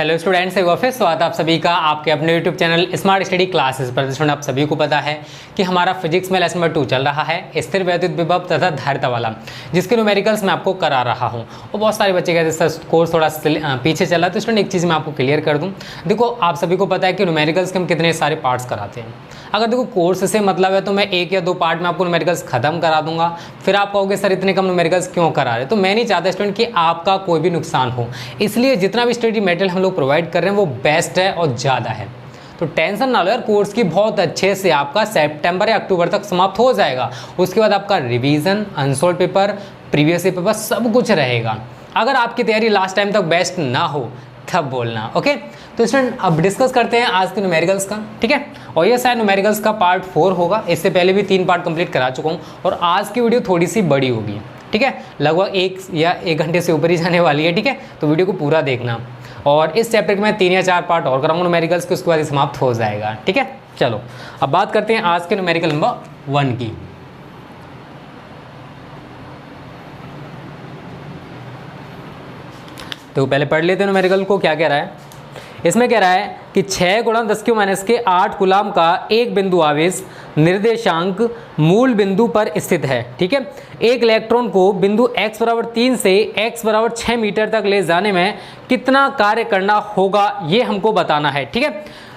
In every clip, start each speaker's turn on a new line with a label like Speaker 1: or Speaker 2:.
Speaker 1: Hello students, एक बार फिर स्वागत आप सभी का आपके अपने YouTube channel smart study classes पर। स्टूडेंट, आप सभी को पता है कि हमारा फिजिक्स में लेसन नंबर 2 चल रहा है, स्थिर वैद्युत विभव तथा धारिता वाला, जिसके न्यूमेरिकल्स मैं आपको करा रहा हूं। और बहुत सारे बच्चे कहते हैं सर कोर्स थोड़ा पीछे चला, तो स्टूडेंट एक चीज़ मैं आपको क्लियर कर दूँ। देखो, आप सभी को पता है कि न्यूमेरिकल्स के हम कितने सारे पार्ट्स कराते हैं। अगर देखो कोर्स से मतलब है तो मैं 1 या 2 पार्ट में आपको न्यूमेरिकल्स खत्म करा दूंगा, फिर आप कहोगे सर इतने कम न्यूमेरिकल्स क्यों करा रहे। तो मैं नहीं चाहता स्टूडेंट कि आपका कोई भी नुकसान हो, इसलिए जितना भी स्टडी मटेरियल हम लोग प्रोवाइड कर रहे हैं वो बेस्ट है और ज़्यादा है। तो टेंशन ना लो यार, कोर्स की बहुत अच्छे से आपका सितंबर या अक्टूबर तक समाप्त हो जाएगा। उसके बाद आपका revision, unsolved paper, previous year paper सब कुछ रहेगा। अगर आपकी तैयारी लास्ट टाइम तक बेस्ट ना हो तब बोलना, ओके। तो स्टूडेंट अब डिस्कस करते हैं आज के न्यूमेरिकल्स का, ठीक है। और ये शायद न्यूमेरिकल्स का पार्ट 4 होगा। इससे पहले भी 3 पार्ट कंप्लीट करा चुका हूँ और आज की वीडियो थोड़ी सी बड़ी होगी, ठीक है। लगभग 1 घंटे से ऊपर ही जाने वाली है, ठीक है। तो वीडियो को पूरा देखना। और इस चैप्टर के मैं 3 या 4 पार्ट और कराऊंगा न्यूमेरिकल्स के, उसके बाद ही समाप्त हो जाएगा, ठीक है। चलो अब बात करते हैं आज के न्यूमेरिकल नंबर 1 की। तो पहले पढ़ लेते हैं न्यूमेरिकल को क्या कह रहा है। इसमें कह रहा है कि 6 × 10⁻⁸ कूलाम का एक बिंदु आवेश निर्देशांक मूल बिंदु पर स्थित है, ठीक है। एक इलेक्ट्रॉन को बिंदु x = 3 से x = 6 मीटर तक ले जाने में कितना कार्य करना होगा, ये हमको बताना है, ठीक है।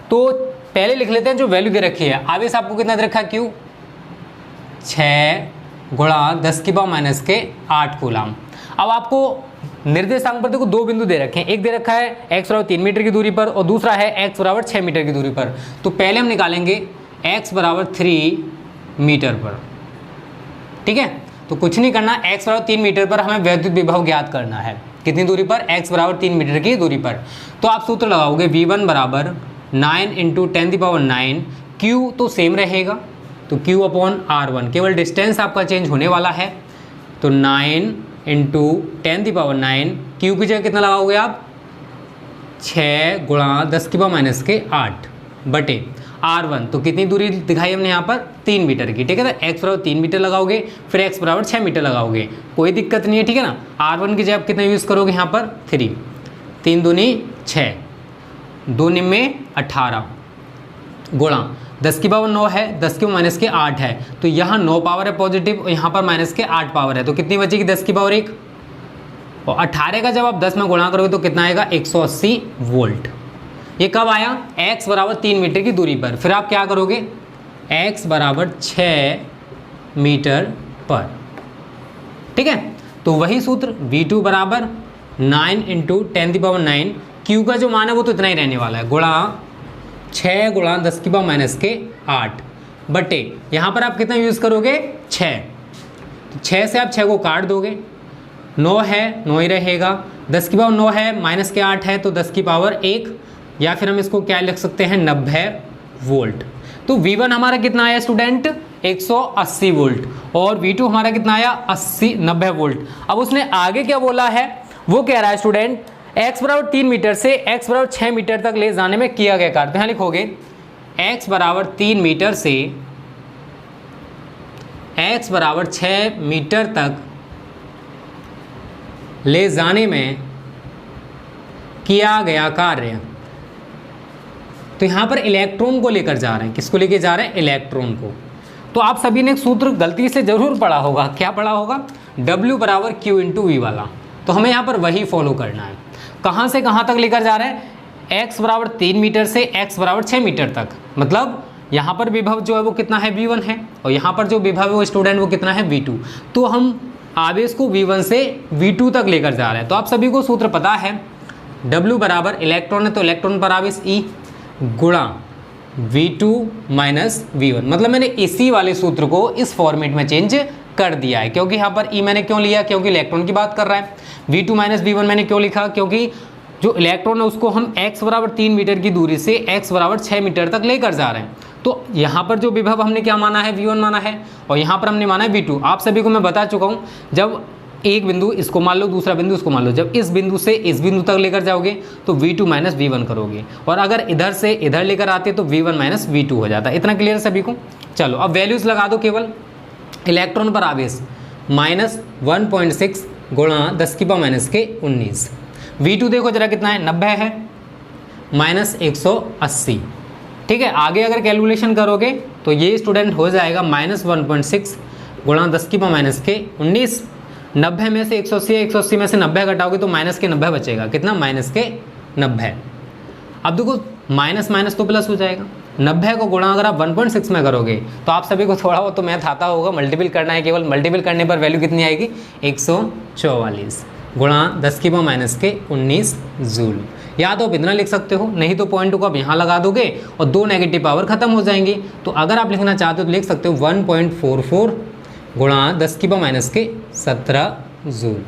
Speaker 1: तो पहले लिख लेते हैं जो वैल्यू दे रखी है। आवेश आपको कितना दे रखा है, Q 6 × 10⁻⁸ कूलाम। अब आपको निर्देशांक पर देखो 2 बिंदु दे रखे हैं। एक दे रखा है x = 3 मीटर की दूरी पर और दूसरा है x = 6 मीटर की दूरी पर। तो पहले हम निकालेंगे x = 3 मीटर पर, ठीक है। तो कुछ नहीं करना, x = 3 मीटर पर हमें वैद्युत विभव ज्ञात करना है। कितनी दूरी पर? x = 3 मीटर की दूरी पर। तो आप सूत्र लगाओगे V1 = 9 × 10⁹ Q तो सेम रहेगा, तो Q/R1, केवल डिस्टेंस आपका चेंज होने वाला है। तो 9 × 10⁹ Q की जगह कितना लगाओगे आप? 6 × 10⁻⁸ बटे R1। तो कितनी दूरी दिखाई हमने यहाँ पर? 3 मीटर की, ठीक है। तो x = 3 मीटर लगाओगे, फिर x = 6 मीटर लगाओगे, कोई दिक्कत नहीं है, ठीक है ना। R1 की जगह आप कितना यूज़ करोगे यहाँ पर? 3, 3 दूनी 6, 2 में 18 गुणा 10⁻9 है, 10⁻⁸ है। तो यहाँ 9 पावर है पॉजिटिव और यहाँ पर -8 पावर है। तो कितनी बचेगी? 10⁻1। और 18 का जब आप 10 में गुणा करोगे तो कितना आएगा? 180 वोल्ट। ये कब आया? x = 3 मीटर की दूरी पर। फिर आप क्या करोगे? x = 6 मीटर पर, ठीक है। तो वही सूत्र V2 = 9 × 10⁹ Q का जो मान है वो तो इतना ही रहने वाला है, गुणा 6 × 10⁻⁸ बटे यहाँ पर आप कितना यूज़ करोगे? 6। तो 6 से आप 6 को काट दोगे, 9 है 9 ही रहेगा, 10⁻9 है -8 है तो 10⁻1, या फिर हम इसको क्या लिख सकते हैं? 90 वोल्ट। तो V1 हमारा कितना आया स्टूडेंट? 180 वोल्ट। और V2 हमारा कितना आया? 90 वोल्ट। अब उसने आगे क्या बोला है, वो कह रहा है स्टूडेंट x = 3 मीटर से x = 6 मीटर तक ले जाने में किया गया कार्य। तो यहाँ लिखोगे x = 3 मीटर से x = 6 मीटर तक ले जाने में किया गया कार्य। तो यहाँ पर इलेक्ट्रॉन को लेकर जा रहे हैं। किसको लेकर जा रहे हैं? इलेक्ट्रॉन को। तो आप सभी ने एक सूत्र गलती से जरूर पढ़ा होगा। क्या पढ़ा होगा? W = Q × V वाला। तो हमें यहाँ पर वही फॉलो करना है। कहाँ से कहाँ तक लेकर जा रहे हैं? x = 3 मीटर से x = 6 मीटर तक। मतलब यहाँ पर विभव जो है वो कितना है? V1 है। और यहाँ पर जो विभव है वो स्टूडेंट वो कितना है? V2। तो हम आवेश को V1 से V2 तक लेकर जा रहे हैं। तो आप सभी को सूत्र पता है, W = इलेक्ट्रॉन है तो इलेक्ट्रॉन पर आवेश E गुणा V2 - V1। मतलब मैंने इसी वाले सूत्र को इस फॉर्मेट में चेंज कर दिया है, क्योंकि यहाँ पर E मैंने क्यों लिया? क्योंकि इलेक्ट्रॉन की बात कर रहा है। V2 - V1 मैंने क्यों लिखा? क्योंकि जो इलेक्ट्रॉन है उसको हम x = 3 मीटर की दूरी से x = 6 मीटर तक लेकर जा रहे हैं। तो यहाँ पर जो विभव हमने क्या माना है? V1 माना है, और यहाँ पर हमने माना है V2। आप सभी को मैं बता चुका हूँ, जब एक बिंदु इसको मान लो, दूसरा बिंदु इसको मान लो, जब इस बिंदु से इस बिंदु तक लेकर जाओगे तो V2 - V1 करोगे, और अगर इधर से इधर लेकर आते तो V1 - V2 हो जाता है। इतना क्लियर सभी को? चलो अब वैल्यूज लगा दो। केवल इलेक्ट्रॉन पर आवेश -1.6 × 10⁻⁻19। V2 देखो जरा कितना है? 90 है। -180। ठीक है, आगे अगर कैलकुलेशन करोगे तो ये स्टूडेंट हो जाएगा -1.6 गुणा 10⁻⁻⁹ 90 में से 180 में से 90 घटाओगे तो -90 बचेगा। कितना? -90। अब देखो माइनस माइनस तो प्लस हो जाएगा। 90 को गुणा अगर आप 1.6 में करोगे तो आप सभी को थोड़ा बहुत तो मैथ आता होगा, मल्टीपल करना है, केवल मल्टीपल करने पर वैल्यू कितनी आएगी? 144 गुणा 10⁻⁻19 जूल। या तो आप इतना लिख सकते हो, नहीं तो पॉइंट को आप यहाँ लगा दोगे और 2 नेगेटिव पावर खत्म हो जाएंगी। तो अगर आप लिखना चाहते हो तो लिख सकते हो 1.44 गुणा 10⁻⁻17 जूल।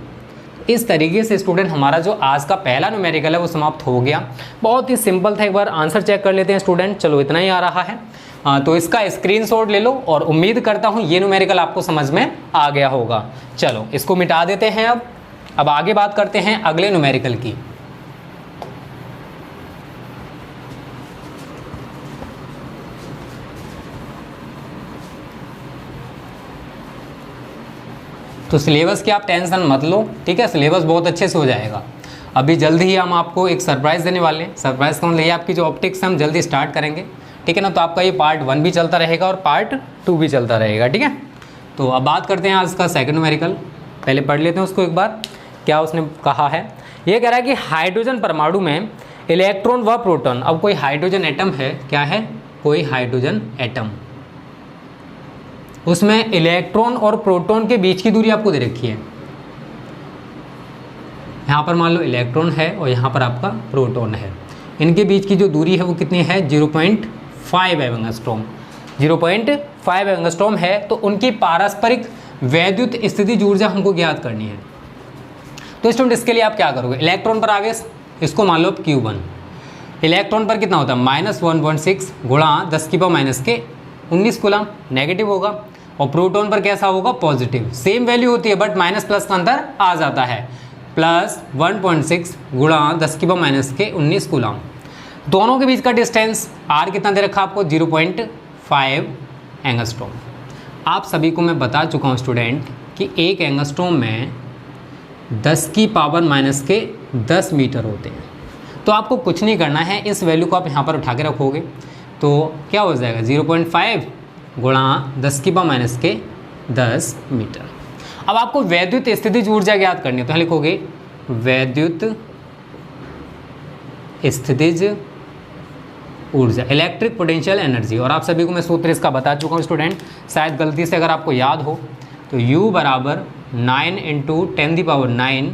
Speaker 1: इस तरीके से स्टूडेंट हमारा जो आज का पहला न्यूमेरिकल है वो समाप्त हो गया। बहुत ही सिंपल था, एक बार आंसर चेक कर लेते हैं स्टूडेंट। चलो इतना ही आ रहा है, तो इसका स्क्रीनशॉट ले लो और उम्मीद करता हूँ ये न्यूमेरिकल आपको समझ में आ गया होगा। चलो इसको मिटा देते हैं। अब आगे बात करते हैं अगले न्यूमेरिकल की। तो सिलेबस की आप टेंशन मत लो, ठीक है, सिलेबस बहुत अच्छे से हो जाएगा। अभी जल्दी ही हम आपको एक सरप्राइज़ देने वाले हैं। सरप्राइज़ का मतलब ये आपकी जो ऑप्टिक्स हम जल्दी स्टार्ट करेंगे, ठीक है ना। तो आपका ये पार्ट 1 भी चलता रहेगा और पार्ट 2 भी चलता रहेगा, ठीक है। तो अब बात करते हैं आज का सेकंड न्यूमेरिकल। पहले पढ़ लेते हैं उसको एक बार, क्या उसने कहा है। ये कह रहा है कि हाइड्रोजन परमाणु में इलेक्ट्रॉन व प्रोटॉन। अब कोई हाइड्रोजन एटम है, क्या है? कोई हाइड्रोजन एटम, उसमें इलेक्ट्रॉन और प्रोटॉन के बीच की दूरी आपको दे रखी है। यहाँ पर मान लो इलेक्ट्रॉन है और यहाँ पर आपका प्रोटॉन है। इनके बीच की जो दूरी है वो कितनी है? 0.5 एंगस्ट्रॉम। 0.5 एंगस्ट्रॉम है। तो उनकी पारस्परिक वैद्युत स्थितिज ऊर्जा हमको ज्ञात करनी है। तो स्टूडेंट इसके लिए आप क्या करोगे? इलेक्ट्रॉन पर आवेश, इसको मान लो Q1। इलेक्ट्रॉन पर कितना होता है? -1.6 गुणा 10⁻⁻19 कूलम, नेगेटिव होगा। और प्रोटॉन पर कैसा होगा? पॉजिटिव। सेम वैल्यू होती है बट माइनस प्लस का अंतर आ जाता है। +1.6 गुणा 10⁻⁻19 कूलम। दोनों के बीच का डिस्टेंस R कितना दे रखा आपको? 0.5 एंगस्ट्रॉम। आप सभी को मैं बता चुका हूँ स्टूडेंट कि एक एंगस्ट्रॉम में 10⁻⁻10 मीटर होते हैं। तो आपको कुछ नहीं करना है, इस वैल्यू को आप यहाँ पर उठा के रखोगे तो क्या हो जाएगा? 0.5 गुणा 10⁻⁻10 मीटर। अब आपको वैद्युत स्थितिज ऊर्जा ज्ञात करनी है, तो लिखोगे वैद्युत स्थितिज ऊर्जा, इलेक्ट्रिक पोटेंशियल एनर्जी। और आप सभी को मैं सूत्र इसका बता चुका हूँ स्टूडेंट, शायद गलती से अगर आपको याद हो तो U बराबर 9 × 10⁹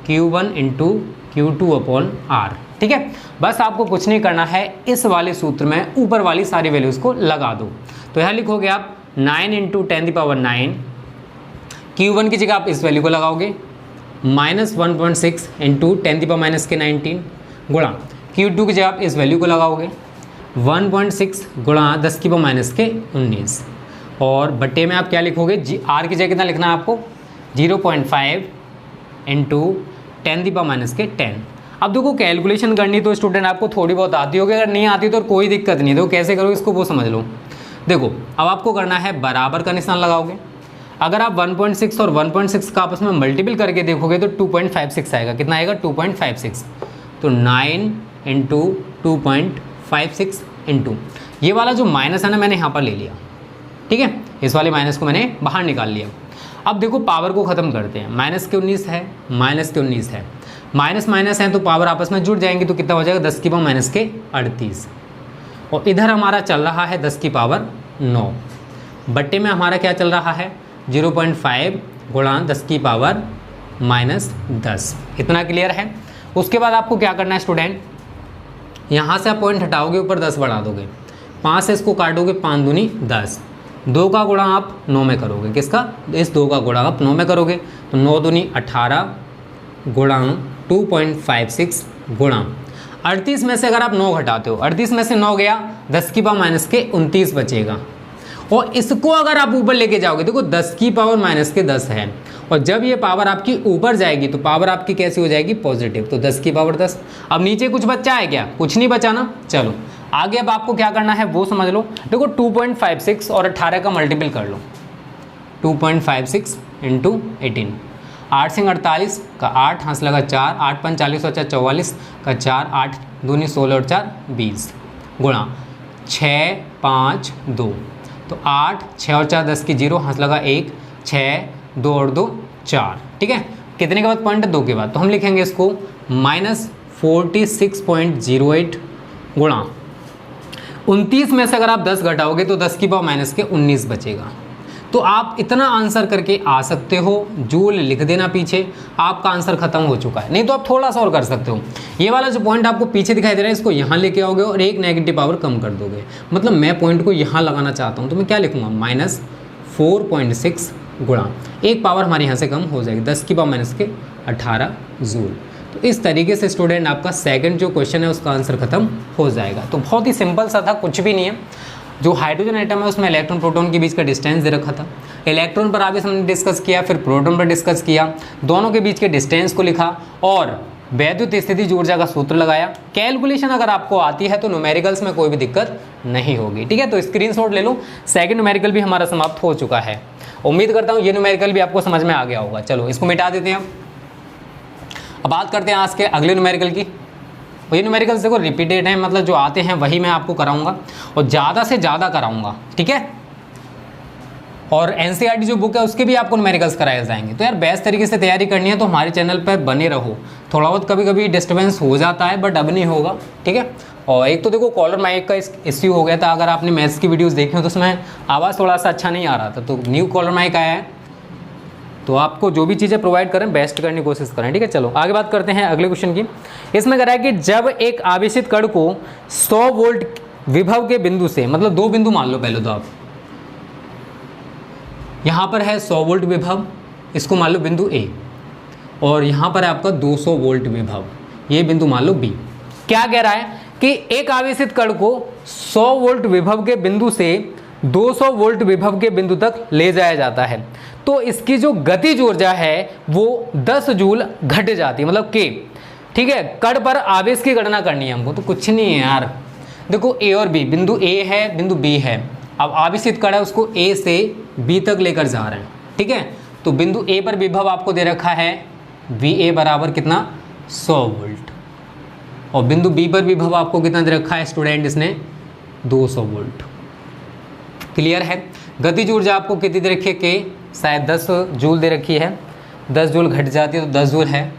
Speaker 1: Q1 × Q2/R। ठीक है, बस आपको कुछ नहीं करना है, इस वाले सूत्र में ऊपर वाली सारी वैल्यूज़ को लगा दो। तो यहाँ लिखोगे आप 9 × 10⁹, Q1 की जगह आप इस वैल्यू को लगाओगे, -1.6 × 10⁻⁻19 गुणा Q2 की जगह आप इस वैल्यू को लगाओगे 1.6 गुणा 10⁻⁻19 और बट्टे में आप क्या लिखोगे? R की जगह कितना लिखना है आपको? 0.5 × 10⁻10। अब देखो कैलकुलेशन करनी तो स्टूडेंट आपको थोड़ी बहुत आती होगी, अगर नहीं आती तो कोई दिक्कत नहीं है। देखो कैसे करोगे इसको वो समझ लो। देखो अब आपको करना है बराबर का निशान लगाओगे। अगर आप 1.6 और 1.6 का आपस में मल्टीपल करके देखोगे तो 2.56 आएगा। कितना आएगा? 2.56। तो 9 × 2.56 इंटू ये वाला जो माइनस है ना, मैंने यहाँ पर ले लिया, ठीक है, इस वाले माइनस को मैंने बाहर निकाल लिया। अब देखो पावर को ख़त्म करते हैं। -19 है, -19 है, माइनस माइनस है तो पावर आपस में जुड़ जाएंगे, तो कितना हो जाएगा? 10⁻38। और इधर हमारा चल रहा है 10⁻9, बट्टे में हमारा क्या चल रहा है? 0.5 गुणा 10⁻−10। इतना क्लियर है। उसके बाद आपको क्या करना है स्टूडेंट? यहाँ से आप पॉइंट हटाओगे, ऊपर 10 बढ़ा दोगे, 5 से इसको काटोगे, 5 दूनी 10, 2 का गुणा आप 9 में करोगे। किसका? इस 2 का गुणा आप 9 में करोगे, तो 9 दूनी 18 गुणा 2.56 गुणा 38 में से अगर आप 9 घटाते हो, 38 में से 9 गया, 10⁻−29 बचेगा। और इसको अगर आप ऊपर लेके जाओगे, देखो 10⁻−10 है, और जब ये पावर आपकी ऊपर जाएगी तो पावर आपकी कैसी हो जाएगी? पॉजिटिव। तो 10⁻10। अब नीचे कुछ बचा है क्या? कुछ नहीं बचा ना। चलो आगे अब आपको क्या करना है वो समझ लो। देखो 2.56 और 18 का मल्टीपल कर लो, 2.56 × 18, 8 से 48 का 8, हंस लगा 4, 8 × 5 = 44 का 4, 8 दूनी 16 और 4 20 गुणा 6 5 2, तो 8 6 और 4 10 की 0, हंस लगा 1 6 2 और 2 4, ठीक है। कितने के बाद? 0.2 के बाद, तो हम लिखेंगे इसको -46.08 गुणा 29 में से अगर आप 10 घटाओगे तो 10 की पावर माइनस के 19 बचेगा। तो आप इतना आंसर करके आ सकते हो, जूल लिख देना पीछे, आपका आंसर खत्म हो चुका है। नहीं तो आप थोड़ा सा और कर सकते हो, ये वाला जो पॉइंट आपको पीछे दिखाई दे रहा है इसको यहाँ लेके आओगे और एक नेगेटिव पावर कम कर दोगे। मतलब मैं पॉइंट को यहाँ लगाना चाहता हूँ तो मैं क्या लिखूँगा? -4.6 गुणा एक पावर हमारे यहाँ से कम हो जाएगी, 10 की पावर माइनस के 18 जूल। तो इस तरीके से स्टूडेंट आपका सेकंड जो क्वेश्चन है उसका आंसर खत्म हो जाएगा। तो बहुत ही सिंपल सा था, कुछ भी नहीं है। जो हाइड्रोजन एटम है उसमें इलेक्ट्रॉन प्रोटॉन के बीच का डिस्टेंस दे रखा था, इलेक्ट्रॉन पर आवेश हमने डिस्कस किया, फिर प्रोटॉन पर डिस्कस किया, दोनों के बीच के डिस्टेंस को लिखा और वैद्युत स्थितिज ऊर्जा का सूत्र लगाया। कैलकुलेशन अगर आपको आती है तो न्यूमेरिकल्स में कोई भी दिक्कत नहीं होगी, ठीक है। तो स्क्रीनशॉट ले लो, सेकंड न्यूमेरिकल भी हमारा समाप्त हो चुका है। उम्मीद करता हूँ ये न्यूमेरिकल भी आपको समझ में आ गया होगा। चलो इसको मिटा देते हैं। अब बात करते हैं आज के अगले न्यूमेरिकल की। ये न्यूमेरिकल्स देखो रिपीटेड हैं, मतलब जो आते हैं वही मैं आपको कराऊंगा और ज़्यादा से ज़्यादा कराऊंगा, ठीक है। और एनसीईआरटी जो बुक है उसके भी आपको न्यूमेरिकल्स कराए जाएंगे। तो यार बेस्ट तरीके से तैयारी करनी है तो हमारे चैनल पर बने रहो। थोड़ा बहुत कभी कभी डिस्टर्बेंस हो जाता है बट अब नहीं होगा, ठीक है। और एक तो देखो कॉलर माइक का इश्यू हो गया था, अगर आपने मैथ्स की वीडियोज़ देखी हो तो उसमें आवाज़ थोड़ा सा अच्छा नहीं आ रहा था, तो न्यू कॉलर माइक आया है। तो आपको जो भी चीज़ें प्रोवाइड करें बेस्ट करने की कोशिश करें, ठीक है। चलो आगे बात करते हैं अगले क्वेश्चन की। इसमें कह रहा है कि जब एक आवेशित कण को 100 वोल्ट विभव के बिंदु से, मतलब दो बिंदु मान लो पहले तो आप, यहाँ पर है 100 वोल्ट विभव, इसको मान लो बिंदु ए, और यहाँ पर है आपका 200 वोल्ट विभव, ये बिंदु मान लो बी। क्या कह रहा है कि एक आवेशित कण को 100 वोल्ट विभव के बिंदु से 200 वोल्ट विभव के बिंदु तक ले जाया जाता है, तो इसकी जो गतिज ऊर्जा है वो 10 जूल घट जाती है, मतलब के, ठीक है। कण पर आवेश की गणना करनी है हमको, तो कुछ नहीं है यार। देखो ए और बी, बिंदु ए है बिंदु बी है, अब आवेशित कण है उसको ए से बी तक लेकर जा रहे हैं, ठीक है। तो बिंदु ए पर विभव आपको दे रखा है वी ए बराबर कितना? 100 वोल्ट, और बिंदु बी पर विभव आपको कितना दे रखा है स्टूडेंट? इसने 200 वोल्ट। क्लियर है। गतिज ऊर्जा आपको कितनी दे रखी है? के शायद 10 जूल दे रखी है, 10 जूल घट जाती है तो 10 जूल है,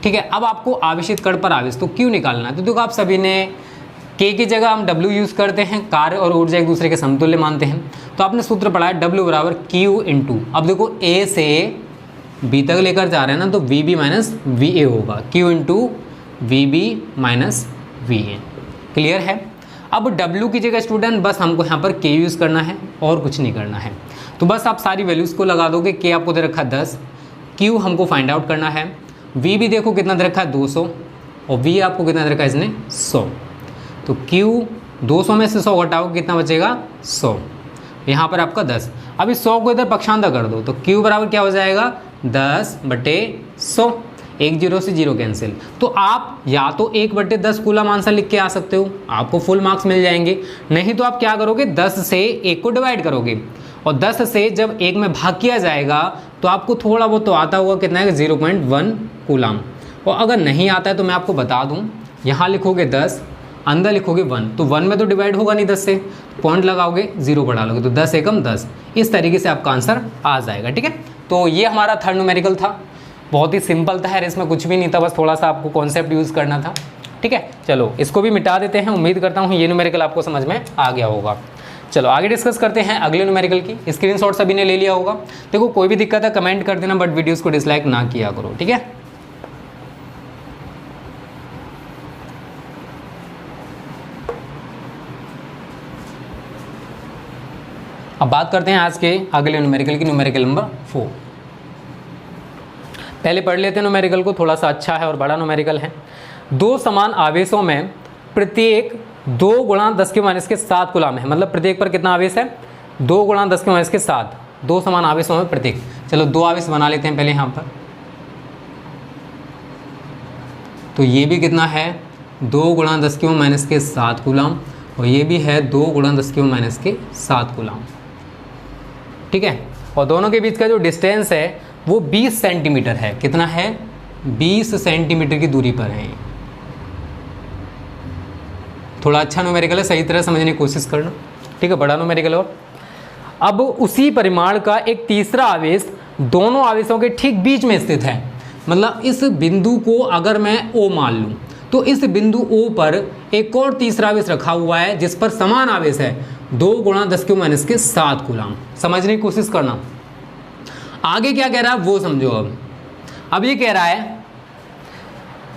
Speaker 1: ठीक है। अब आपको आवेशित कण पर आवेश तो क्यों निकालना है? तो देखो आप सभी ने के की जगह हम डब्ल्यू यूज़ करते हैं, कार्य और ऊर्जा एक दूसरे के समतुल्य मानते हैं, तो आपने सूत्र पढ़ा है डब्ल्यू बराबर क्यू इंटू, अब देखो ए से बी तक लेकर जा रहे हैं ना, तो V B minus V A होगा, Q into V B minus V A. Clear है। अब W की जगह स्टूडेंट बस हमको यहाँ पर K यूज़ करना है और कुछ नहीं करना है, तो बस आप सारी वैल्यूज़ को लगा दोगे। K आपको दे रखा है 10, Q हमको फाइंड आउट करना है, V भी देखो कितना दे रखा है 200, और V आपको कितना दे रखा है इसने 100, तो Q 200 में से 100 घटाओ कितना बचेगा? 100। यहाँ पर आपका 10, अब इस 100 को इधर पक्षांतर कर दो, तो Q बराबर क्या हो जाएगा? 10/100, 1 0 से 0 कैंसिल। तो आप या तो 1/10 कूलम आंसर लिख के आ सकते हो, आपको फुल मार्क्स मिल जाएंगे। नहीं तो आप क्या करोगे? 10 से 1 को डिवाइड करोगे, और 10 से जब 1 में भाग किया जाएगा तो आपको थोड़ा बहुत तो आता होगा, कितना है? 0.1 कूलम। और अगर नहीं आता है तो मैं आपको बता दूं, यहाँ लिखोगे 10, अंदर लिखोगे 1, तो 1 में तो डिवाइड होगा नहीं 10 से, पॉइंट लगाओगे 0 बढ़ा लोगे, तो 10 एकम 10। इस तरीके से आपका आंसर आ जाएगा, ठीक है। तो ये हमारा थर्ड न्यूमेरिकल था, बहुत ही सिंपल था यार, इसमें कुछ भी नहीं था, बस थोड़ा सा आपको कॉन्सेप्ट यूज़ करना था, ठीक है। चलो इसको भी मिटा देते हैं। उम्मीद करता हूँ ये न्यूमेरिकल आपको समझ में आ गया होगा। चलो आगे डिस्कस करते हैं अगले न्यूमेरिकल की। स्क्रीनशॉट सभी ने ले लिया होगा। देखो कोई भी दिक्कत है कमेंट कर देना, बट वीडियोज़ को डिसलाइक ना किया करो, ठीक है। अब बात करते हैं आज के अगले न्यूमेरिकल की, न्यूमेरिकल नंबर 4। पहले पढ़ लेते हैं न्यूमेरिकल को, थोड़ा सा अच्छा है और बड़ा न्यूमेरिकल है। दो समान आवेशों में प्रत्येक 2 × 10⁻⁷ कूलम है, मतलब प्रत्येक पर कितना आवेश है? 2 × 10⁻⁷, दो समान आवेशों में प्रत्येक। चलो 2 आवेश बना लेते हैं पहले यहाँ पर, तो ये भी कितना है? 2 × 10⁻⁷ कूलम, और ये भी है 2 × 10⁻⁷ कूलम, ठीक है। और दोनों के बीच का जो डिस्टेंस है वो 20 सेंटीमीटर है। कितना है? 20 सेंटीमीटर की दूरी पर है। थोड़ा अच्छा न्यूमेरिकल है, सही तरह समझने की कोशिश करना, ठीक है। बड़ा न्यूमेरिकल। और अब उसी परिमाण का एक तीसरा आवेश दोनों आवेशों के ठीक बीच में स्थित है। मतलब इस बिंदु को अगर मैं O मान लूँ तो इस बिंदु O पर एक और तीसरा आवेश रखा हुआ है जिस पर समान आवेश है 2 × 10⁻⁷ कूलम। समझने की कोशिश करना। आगे क्या कह रहा है वो समझो। अब ये कह रहा है